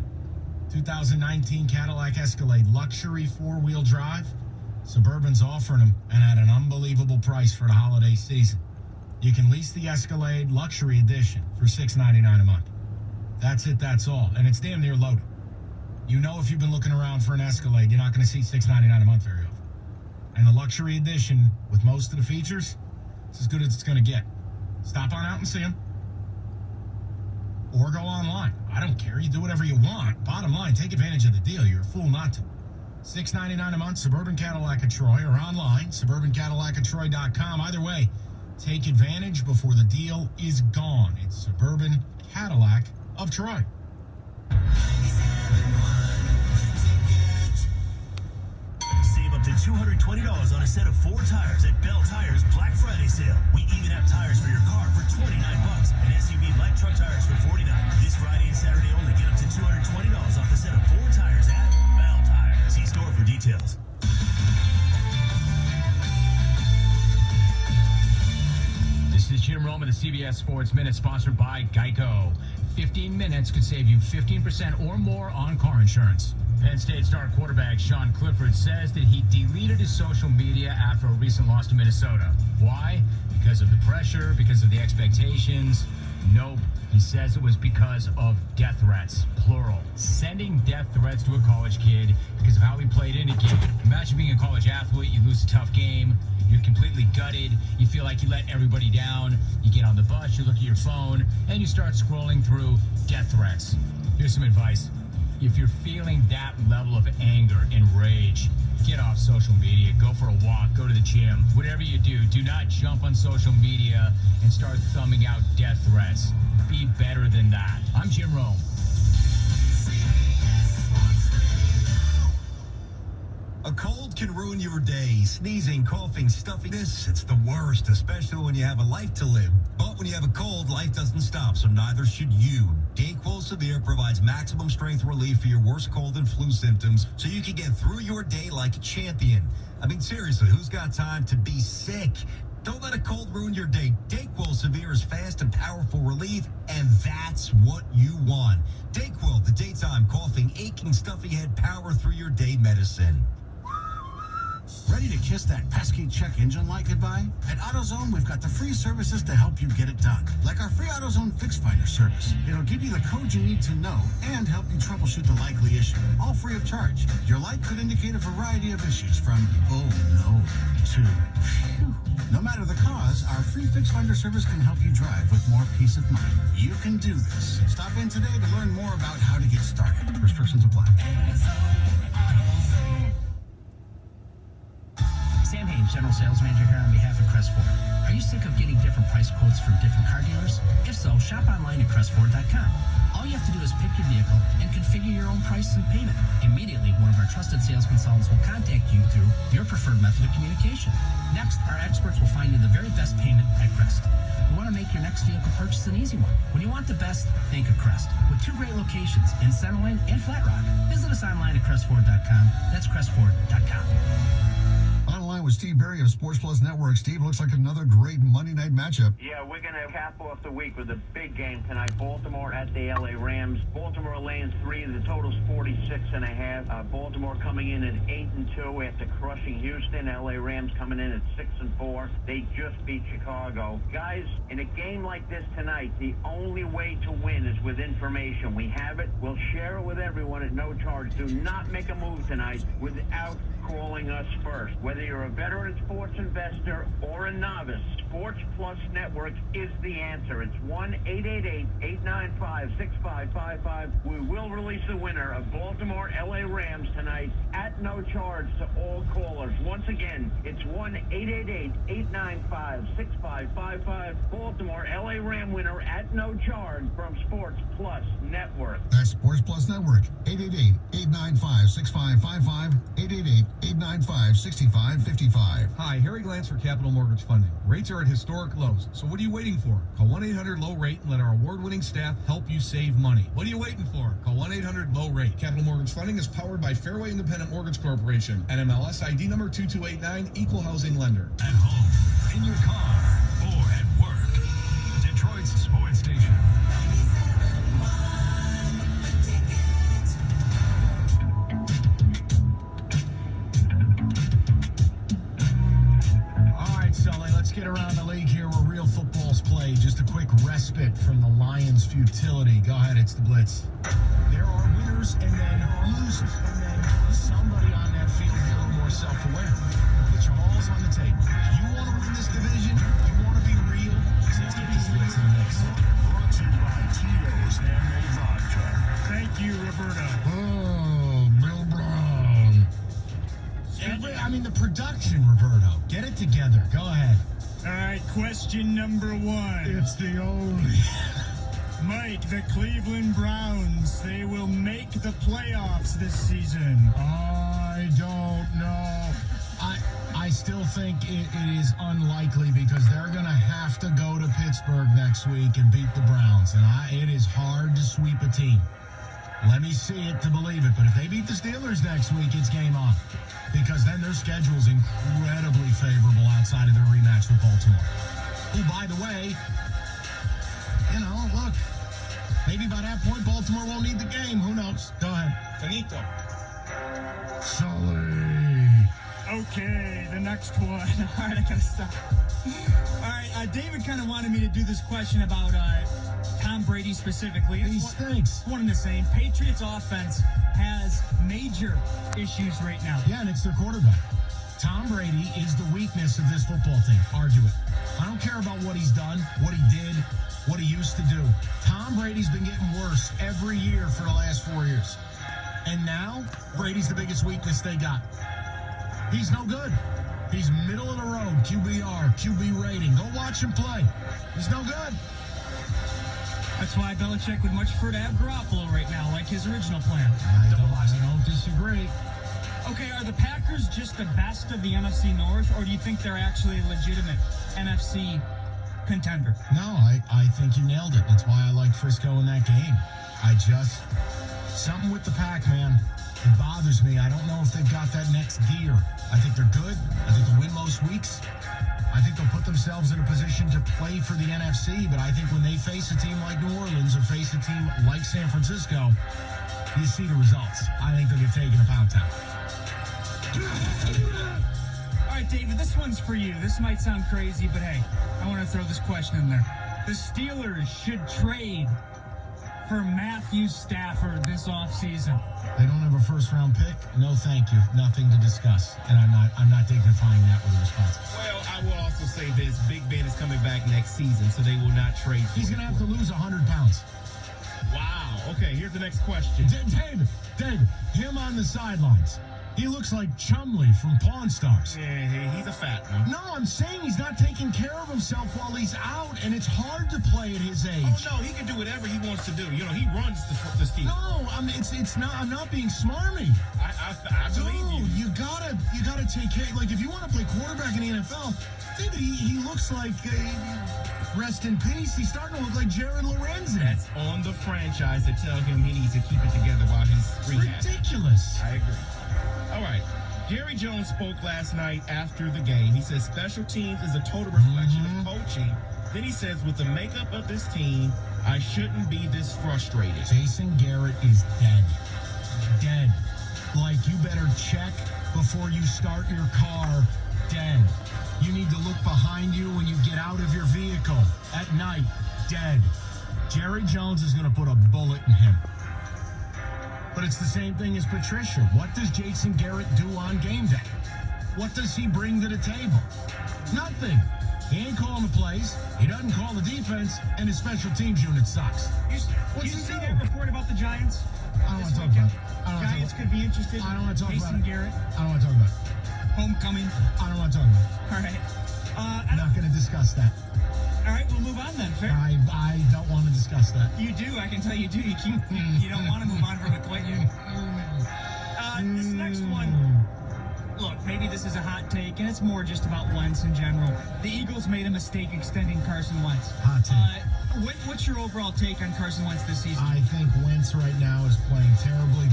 2019 Cadillac Escalade. Luxury 4-wheel drive. Suburban's offering them, and at an unbelievable price for the holiday season. You can lease the Escalade Luxury Edition for $699 a month. That's it, that's all. And it's damn near loaded. You know, if you've been looking around for an Escalade, you're not going to see $699 a month very often. And the Luxury Edition, with most of the features, it's as good as it's going to get. Stop on out and see them. Or go online. I don't care. You do whatever you want. Bottom line, take advantage of the deal. You're a fool not to. $699 a month, Suburban Cadillac of Troy, or online, suburbancadillacoftroy.com. Either way, take advantage before the deal is gone. It's Suburban Cadillac of Troy. Save up to $220 on a set of 4 tires at Bell Tires Black Friday sale. We even have tires for your car for $29 and SUV light truck tires for $49. This Friday and Saturday only, get up to $220 off a set of 4 tires at Bell Tires. See store for details. This is Jim Rome of the CBS Sports Minute, sponsored by Geico. 15 minutes could save you 15% or more on car insurance. Penn State star quarterback Sean Clifford says that he deleted his social media after a recent loss to Minnesota. Why? Because of the pressure, because of the expectations? Nope. He says it was because of death threats, plural. Sending death threats to a college kid because of how he played in a game. Imagine being a college athlete, you lose a tough game, you're completely gutted, you feel like you let everybody down, you get on the bus, you look at your phone, and you start scrolling through death threats. Here's some advice. If you're feeling that level of anger and rage, get off social media, go for a walk, go to the gym. Whatever you do, do not jump on social media and start thumbing out death threats. Be better than that. I'm Jim Rome. A cold can ruin your day. Sneezing, coughing, stuffiness, it's the worst, especially when you have a life to live. But when you have a cold, life doesn't stop, so neither should you. Dayquil Severe provides maximum strength relief for your worst cold and flu symptoms, so you can get through your day like a champion. I mean, seriously, who's got time to be sick? Don't let a cold ruin your day. Dayquil Severe is fast and powerful relief, and that's what you want. Dayquil, the daytime coughing, aching, stuffy head, power through your day medicine. Ready to kiss that pesky check engine light goodbye? At AutoZone, we've got the free services to help you get it done. Like our free AutoZone Fix Finder service. It'll give you the code you need to know and help you troubleshoot the likely issue, all free of charge. Your light could indicate a variety of issues from, oh no, to, phew. No matter the cause, our free Fix Finder service can help you drive with more peace of mind. You can do this. Stop in today to learn more about how to get started. Restrictions apply. Sam Haines, General Sales Manager here on behalf of Crest Ford. Are you sick of getting different price quotes from different car dealers? If so, shop online at crestford.com. All you have to do is pick your vehicle and configure your own price and payment. Immediately, one of our trusted sales consultants will contact you through your preferred method of communication. Next, our experts will find you the very best payment at Crest. We want to make your next vehicle purchase an easy one. When you want the best, think of Crest. With 2 great locations in Centerline and Flat Rock. Visit us online at crestford.com. That's crestford.com. Online with Steve Berry of Sports Plus Network. Steve, looks like another great Monday night matchup. Yeah, we're going to cap off the week with a big game tonight. Baltimore at the LA Rams. Baltimore laying 3. The total's 46.5. Baltimore coming in at 8-2 after crushing Houston. LA Rams coming in at 6-4. They just beat Chicago. Guys, in a game like this tonight, the only way to win is with information. We have it. We'll share it with everyone at no charge. Do not make a move tonight without calling us first. Whether you're a veteran sports investor or a novice, Sports Plus Network is the answer. It's 1-888-895-6555. We will release the winner of Baltimore LA Rams tonight at no charge to all callers. Once again, it's 1-888-895-6555. Baltimore LA Ram winner at no charge from Sports Plus Network. That's Sports Plus Network. 888-895-6555. 888-895-6555. Hi, Harry Glantz for Capital Mortgage Funding. Rates are at historic lows, so what are you waiting for? Call 1-800-LOW-RATE and let our award-winning staff help you save money. What are you waiting for? Call 1-800-LOW-RATE. Capital Mortgage Funding is powered by Fairway Independent Mortgage Corporation. NMLS ID number 2289, Equal Housing Lender. At home, in your car, or at work. Detroit's sports station. Go ahead, it's the Blitz. There are winners and then there are losers. And then somebody on that field be a little more self-aware. Put your balls on the table. You want to win this division? You want to be real? Let's get this Blitz in the mix. Brought to you by Tito's Handmade Vodka. Thank you, Roberto. Oh, Bill Brown. I mean, the production, Roberto. Get it together. Go ahead. All right, question number 1. It's the only. Mike, the Cleveland Browns, they will make the playoffs this season. I don't know. I still think it is unlikely because they're going to have to go to Pittsburgh next week and beat the Browns. And it is hard to sweep a team. Let me see it to believe it. But if they beat the Steelers next week, it's game on. Because then their schedule's incredibly favorable outside of their rematch with Baltimore. Oh, by the way, look, maybe by that point, Baltimore won't need the game. Who knows? Go ahead. Finito. Sully. Okay, the next one. All right, I gotta stop. All right, David kind of wanted me to do this question about Tom Brady specifically. He stinks. One and the same. Patriots offense has major issues right now. Yeah, and it's their quarterback. Tom Brady is the weakness of this football team. Argue it. I don't care about what he's done, what he did, what he used to do. Tom Brady's been getting worse every year for the last 4 years. And now, Brady's the biggest weakness they got. He's no good. He's middle of the road, QBR, QB rating. Go watch him play. He's no good. That's why Belichick would much prefer to have Garoppolo right now, like his original plan. I don't disagree. Okay, are the Packers just the best of the NFC North, or do you think they're actually a legitimate NFC contender? No, I think you nailed it. That's why I like Frisco in that game. Something with the Pack, man. It bothers me. I don't know if they've got that next gear. I think they're good. I think they'll win most weeks. I think they'll put themselves in a position to play for the NFC, but I think when they face a team like New Orleans or face a team like San Francisco, you see the results. I think they'll get taken to Pound Town. All right, David, this one's for you. This might sound crazy, but hey, I want to throw this question in there. The Steelers should trade for Matthew Stafford this offseason. They don't have a first-round pick? No, thank you. Nothing to discuss. And I'm not dignifying that with a response. Well, I will also say this. Big Ben is coming back next season, so they will not trade for He's going to have to lose 100 pounds. Wow. Okay, here's the next question. David, him on the sidelines. He looks like Chumley from Pawn Stars. Yeah, he's a fat one. No, I'm saying he's not taking care of himself while he's out, and it's hard to play at his age. Oh, no, he can do whatever he wants to do. He runs the scheme. No, it's not. I'm not being smarmy. I believe you. You gotta take care. Like, if you want to play quarterback in the NFL, David, he looks like, rest in peace, he's starting to look like Jared Lorenzen. That's on the franchise to tell him he needs to keep it together while he's rehabbing. Ridiculous. I agree. All right. Jerry Jones spoke last night after the game. He says special teams is a total reflection of coaching. Then he says, with the makeup of this team, I shouldn't be this frustrated. Jason Garrett is dead. Dead. Like, you better check before you start your car. Dead. You need to look behind you when you get out of your vehicle at night. Dead. Jerry Jones is going to put a bullet in him. But it's the same thing as Patricia. What does Jason Garrett do on game day? What does he bring to the table? Nothing. He ain't calling the plays. He doesn't call the defense, and his special teams unit sucks. You see that report about the Giants? I don't want to talk about it. Giants could be interested in I don't want to talk about Jason it. Garrett. I don't want to talk about it. Homecoming. I don't want to talk about it. All right. I'm not going to discuss that. All right, we'll move on then. Fair. I don't want to discuss that. You do. I can tell you do. You don't want to move on from it quite yet. This next one. Look, maybe this is a hot take, and it's more just about Wentz in general. The Eagles made a mistake extending Carson Wentz. Hot take. What's your overall take on Carson Wentz this season? I think Wentz right now is playing terribly.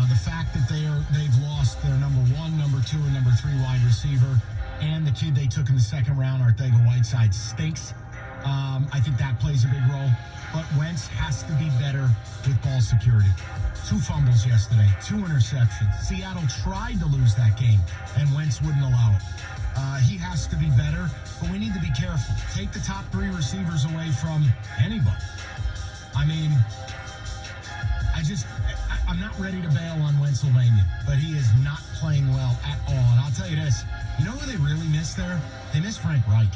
The fact that they've lost their number 1, number 2, and number 3 wide receiver, and the kid they took in the second round, Arcega-Whiteside, stinks. I think that plays a big role. But Wentz has to be better with ball security. 2 fumbles yesterday, 2 interceptions. Seattle tried to lose that game, and Wentz wouldn't allow it. He has to be better, but we need to be careful. Take the top 3 receivers away from anybody. I mean, I'm not ready to bail on Pennsylvania, but he is not playing well at all. And I'll tell you this, you know who they really miss there? They miss Frank Reich.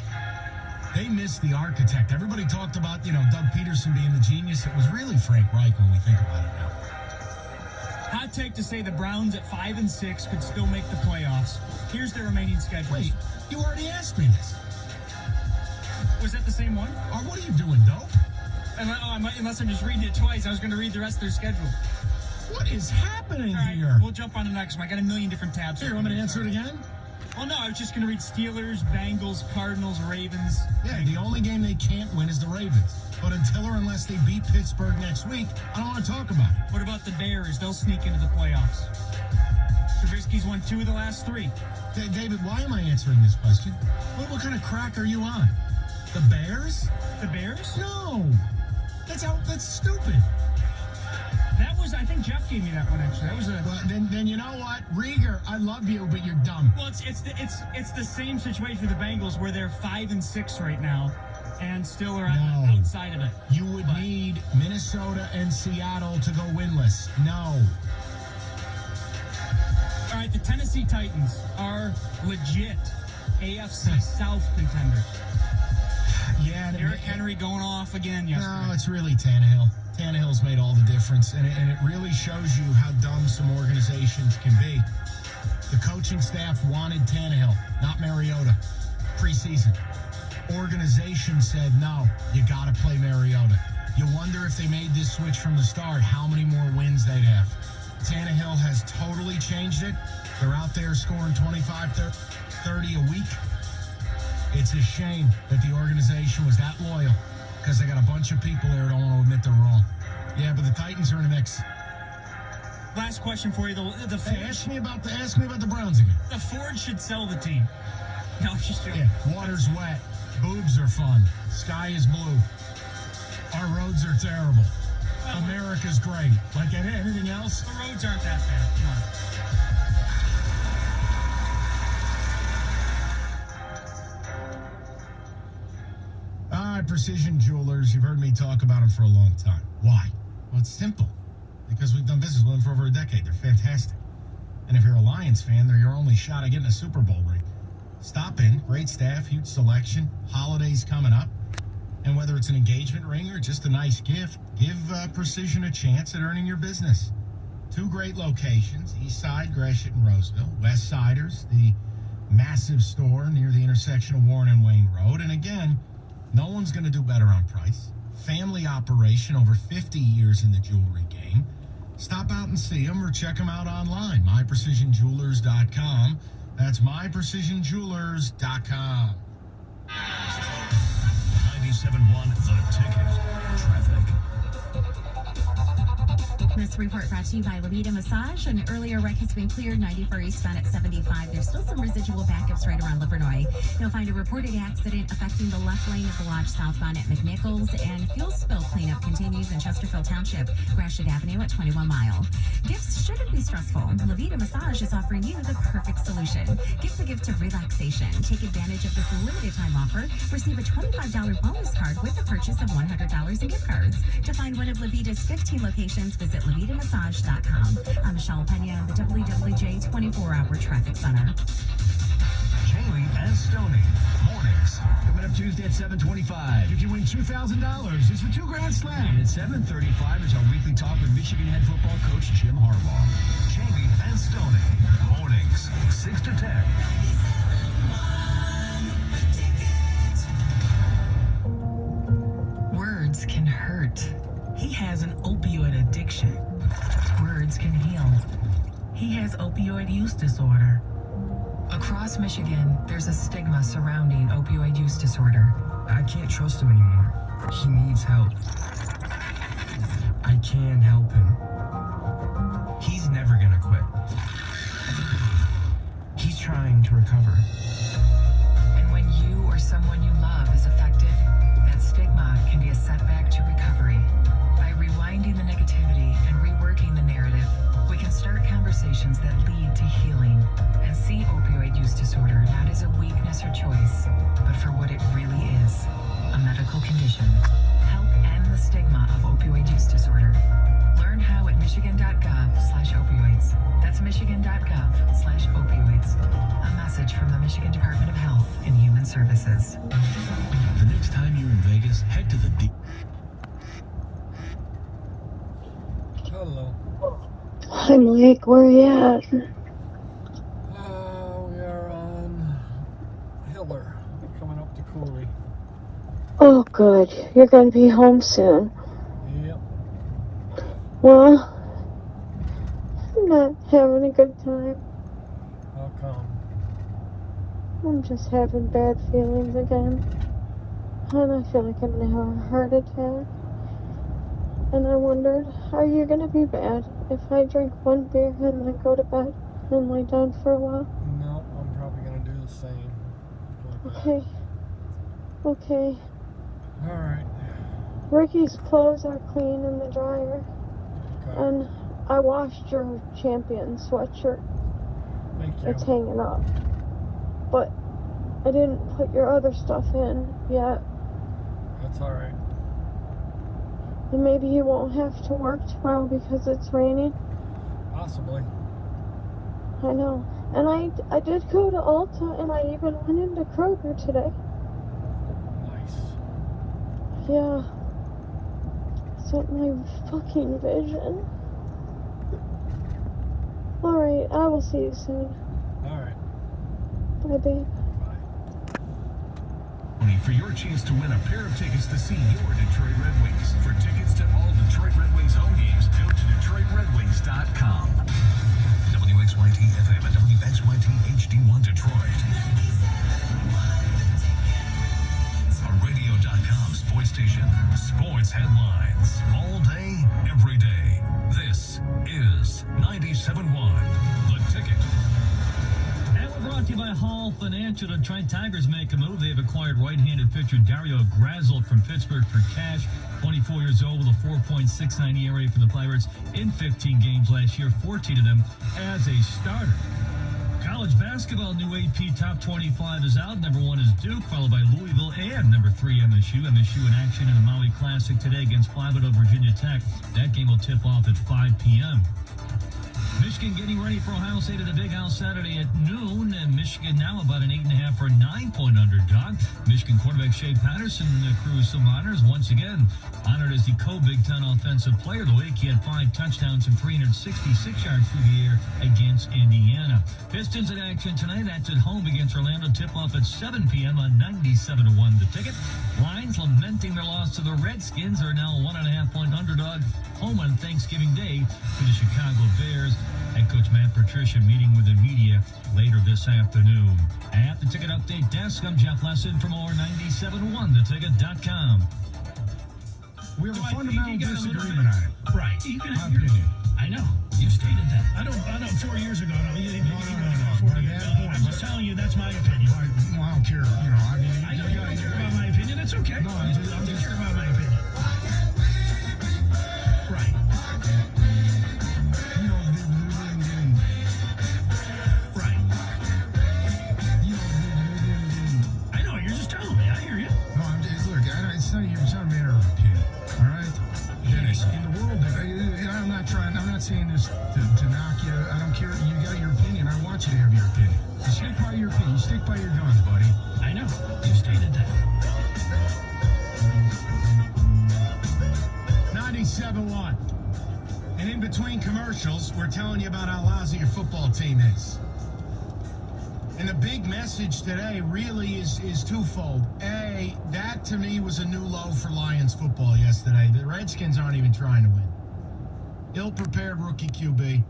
They miss the architect. Everybody talked about, Doug Peterson being the genius. It was really Frank Reich when we think about it now. Hot take to say the Browns at 5-6 could still make the playoffs. Here's their remaining schedule. Wait, you already asked me this. Was that the same one? Or what are you doing, dope? Unless I'm just reading it twice, I was going to read the rest of their schedule. What is happening All right, here? We'll jump on to the next one. I got a million different tabs. Here, you want me to answer it again? Well, no, I was just going to read Steelers, Bengals, Cardinals, Ravens. Yeah, the only game they can't win is the Ravens. But until or unless they beat Pittsburgh next week, I don't want to talk about it. What about the Bears? They'll sneak into the playoffs. Trubisky's won 2 of the last 3. David, why am I answering this question? What kind of crack are you on? The Bears? The Bears? No. That's stupid. That was, I think Jeff gave me that one, actually. That was a... Well, then you know what? Rieger, I love you, but you're dumb. Well, it's the same situation with the Bengals where they're 5-6 right now and still are outside of it. You would need Minnesota and Seattle to go winless. No. All right, the Tennessee Titans are legit AFC South contenders. Yeah. Derrick Henry going off again yesterday. No, it's really Tannehill. Tannehill's made all the difference, and it really shows you how dumb some organizations can be. The coaching staff wanted Tannehill, not Mariota, preseason. Organization said, no, you got to play Mariota. You wonder if they made this switch from the start, how many more wins they'd have. Tannehill has totally changed it. They're out there scoring 25, 30 a week. It's a shame that the organization was that loyal because they got a bunch of people there who don't want to admit they're wrong. Yeah, but the Titans are in the mix. Last question for you. The Ford, ask me about the Browns again. The Ford should sell the team. No, I'm just joking. Yeah, water's wet. Boobs are fun. Sky is blue. Our roads are terrible. America's great. Like anything else? The roads aren't that bad. Come on. Precision Jewelers, you've heard me talk about them for a long time. Why? Well, it's simple. Because we've done business with them for over a decade. They're fantastic. And if you're a Lions fan, they're your only shot at getting a Super Bowl ring. Stop in, great staff, huge selection, holidays coming up. And whether it's an engagement ring or just a nice gift, give Precision a chance at earning your business. 2 great locations, East Side, Gratiot, and Roseville. West Siders, the massive store near the intersection of Warren and Wayne Road. And again, no one's going to do better on price. Family operation, over 50 years in the jewelry game. Stop out and see them or check them out online. MyPrecisionJewelers.com. That's MyPrecisionJewelers.com. 97.1 The Ticket. Traffic. This report brought to you by Levita Massage. An earlier wreck has been cleared 94 eastbound at 75. There's still some residual backups right around Livernois. You'll find a reported accident affecting the left lane of the Lodge southbound at McNichols, and fuel spill cleanup continues in Chesterfield Township, Gratiot Avenue at 21 Mile. Gifts shouldn't be stressful. Levita Massage is offering you the perfect solution. Give the gift of relaxation. Take advantage of this limited time offer. Receive a $25 bonus card with the purchase of $100 in gift cards. To find one of Levita's 15 locations, visit LevitaMassage.com. I'm Michelle Pena, the WWJ 24-hour traffic center. Jamie and Stoney. Mornings. Coming up Tuesday at 7:25. You can win $2,000. It's for $2 Grand Slam. And at 7:35 is our weekly talk with Michigan head football coach Jim Harbaugh. Jamie and Stoney. Mornings, 6 to 10. Words can hurt. He has an opioid addiction. Words can heal. He has opioid use disorder. Across Michigan, there's a stigma surrounding opioid use disorder. I can't trust him anymore. He needs help. I can help him. He's never gonna quit. He's trying to recover. And when you or someone you love is affected, that stigma can be a setback to recovery. By rewinding the negativity and reworking the narrative, we can start conversations that lead to healing and see opioid use disorder not as a weakness or choice, but for what it really is, a medical condition. Help end the stigma of opioid use disorder. Learn how at michigan.gov/opioids. That's michigan.gov/opioids. A message from the Michigan Department of Health and Human Services. The next time you're in Vegas, head to the Hello. Hi, Mike. Where are you at? We are on Hiller, coming up to Cooley. Oh, good. You're going to be home soon. Yep. Well, I'm not having a good time. How come? I'm just having bad feelings again. And I feel like I'm going to have a heart attack. And I wondered, are you going to be bad if I drink one beer and then go to bed and lay down for a while? No, I'm probably going to do the same. Okay. Okay. Alright. Ricky's clothes are clean in the dryer. Okay. And I washed your champion sweatshirt. Thank you. It's hanging up. But I didn't put your other stuff in yet. That's alright. And maybe you won't have to work tomorrow because it's raining. Possibly. I know. And I did go to Ulta and I even went into Kroger today. Nice. Yeah. It's like my fucking vision. Alright, I will see you soon. Alright. Bye, babe. for your chance to win a pair of tickets to see your Detroit Red Wings. For tickets to all Detroit Red Wings home games, go to DetroitRedWings.com. WXYT FM and WXYT HD1 Detroit. A radio.com sports station. Sports headlines. All day, every day. This is 97.1 The Ticket. And we're brought to you by Hall Financial. Detroit Tigers make a move. They've acquired right-handed pitcher Dario Grazel from Pittsburgh for cash. 24 years old with a 4.69 ERA for the Pirates in 15 games last year, 14 of them as a starter. College basketball, new AP Top 25 is out. Number 1 is Duke, followed by Louisville and number 3 MSU. MSU in action in the Maui Classic today against 5-0 Virginia Tech. That game will tip off at 5 p.m. Michigan getting ready for Ohio State at the Big House Saturday at noon. And Michigan now about an 8.5 or 9-point underdog. Michigan quarterback Shea Patterson accrues some honors. Once again, honored as the co-Big Ten Offensive Player of the Week. He had 5 touchdowns and 366 yards through the air against Indiana. Pistons in action tonight. That's at home against Orlando. Tip-off at 7 p.m. on 97.1 The Ticket. Lions lamenting their loss to the Redskins are now a 1.5-point underdog home on Thanksgiving Day to the Chicago Bears. Head coach Matt Patricia meeting with the media later this afternoon. At the Ticket Update Desk, I'm Jeff Lesson from more 97.1theticket.com. We have a fundamental disagreement on it. Right. My opinion. I know. You stated that. I don't 4 years ago. No. I'm just telling you that's my opinion. Well, I don't care. I know you don't care about my opinion. That's okay. No, I'm just care about my opinion. Right. Right. I know. You're just telling me. I hear you. No, look. It's not a matter of opinion. All right. Dennis, in the world, I'm not saying this to knock you. I don't care. You got your opinion. I want you to have your opinion. You stick by your opinion. You stick by your guns, buddy. I know. You stated that. 97.1. And in between commercials, we're telling you about how lousy your football team is. And the big message today really is twofold. A, that to me was a new low for Lions football yesterday. The Redskins aren't even trying to win. Ill-prepared rookie QB,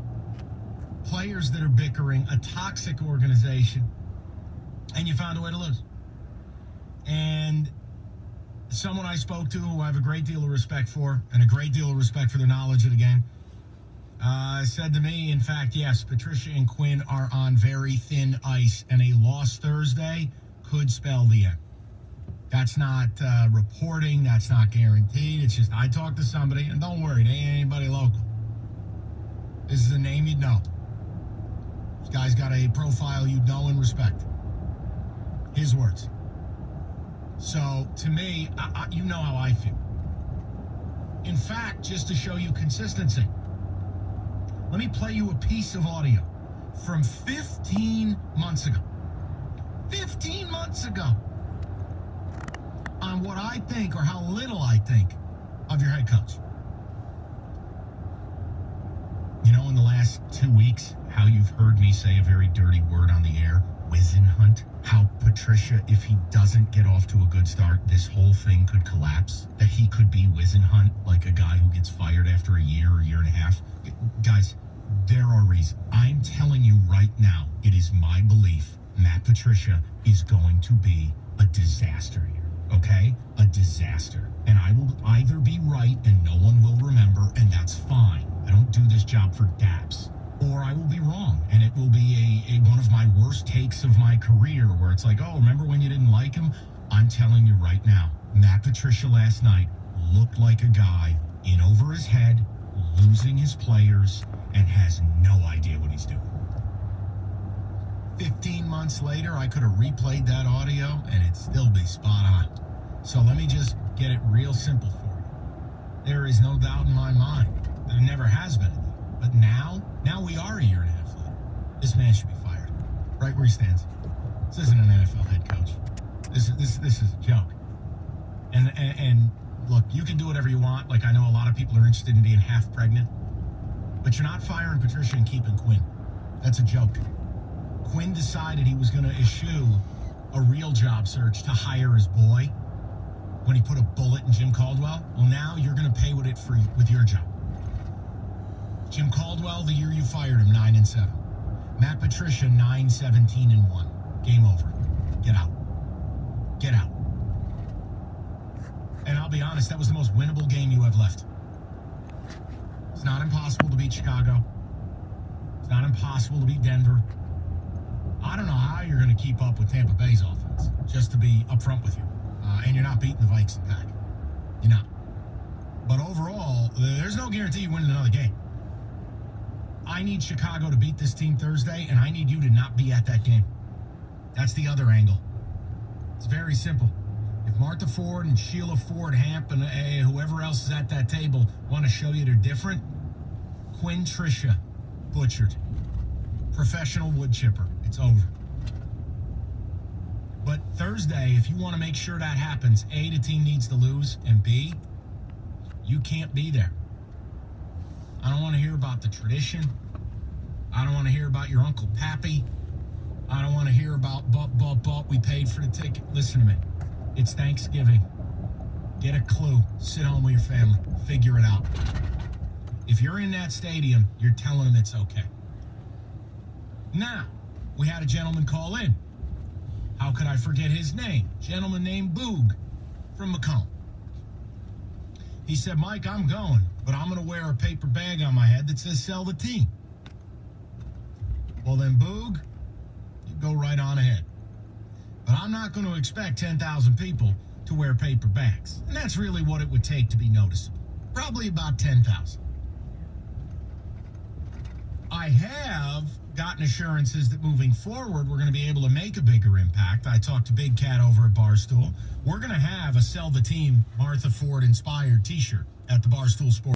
players that are bickering, a toxic organization, and you found a way to lose. And someone I spoke to who I have a great deal of respect for, and a great deal of respect for their knowledge of the game, said to me, in fact, yes, Patricia and Quinn are on very thin ice, and a loss Thursday could spell the end. That's not reporting. That's not guaranteed. It's just I talked to somebody, and don't worry, they ain't anybody local. This is a name you'd know. This guy's got a profile you'd know and respect. His words. So, to me, you know how I feel. In fact, just to show you consistency, let me play you a piece of audio from 15 months ago. 15 months ago. On what I think, or how little I think, of your head coach. You know, in the last 2 weeks, how you've heard me say a very dirty word on the air, Wisenhunt. How Patricia, if he doesn't get off to a good start, this whole thing could collapse. That he could be Wisenhunt, like a guy who gets fired after a year or year and a half. Guys, there are reasons. I'm telling you right now, it is my belief Matt Patricia is going to be a disaster here. Okay? A disaster. And I will either be right and no one will remember, and that's fine. I don't do this job for daps. Or I will be wrong, and it will be a one of my worst takes of my career, where it's like, oh, remember when you didn't like him? I'm telling you right now, Matt Patricia last night looked like a guy in over his head, losing his players, and has no idea what he's doing. 15 months later, I could have replayed that audio, and it'd still be spot on. So let me just get it real simple for you. There is no doubt in my mind. There never has been. But now we are a year and a half later. This man should be fired. Right where he stands. This isn't an NFL head coach. This is a joke. And look, you can do whatever you want. Like, I know a lot of people are interested in being half pregnant. But you're not firing Patricia and keeping Quinn. That's a joke. Quinn decided he was going to issue a real job search to hire his boy when he put a bullet in Jim Caldwell. Well, now you're going to pay with your job. Jim Caldwell, the year you fired him, 9-7. Matt Patricia, 9-17-1. Game over. Get out. Get out. And I'll be honest, that was the most winnable game you have left. It's not impossible to beat Chicago. It's not impossible to beat Denver. I don't know how you're going to keep up with Tampa Bay's offense, just to be upfront with you. And you're not beating the Vikes and Pack. You're not. But overall, there's no guarantee you win another game. I need Chicago to beat this team Thursday, and I need you to not be at that game. That's the other angle. It's very simple. If Martha Ford and Sheila Ford Hamp and whoever else is at that table want to show you they're different, Quinn Tricia, butchered. Professional wood chipper. It's over. But Thursday, if you want to make sure that happens, A, the team needs to lose, and B, you can't be there. I don't want to hear about the tradition. I don't want to hear about your Uncle Pappy. I don't want to hear about, we paid for the ticket. Listen to me. It's Thanksgiving. Get a clue. Sit home with your family. Figure it out. If you're in that stadium, you're telling them it's okay. Now, we had a gentleman call in. How could I forget his name? Gentleman named Boog from Macomb. He said, Mike, I'm going, but I'm going to wear a paper bag on my head that says sell the team. Well, then, Boog, you go right on ahead. But I'm not going to expect 10,000 people to wear paper bags. And that's really what it would take to be noticeable. Probably about 10,000. I have gotten assurances that moving forward, we're going to be able to make a bigger impact. I talked to Big Cat over at Barstool. We're going to have a Sell the Team Martha Ford inspired t-shirt at the Barstool Sports.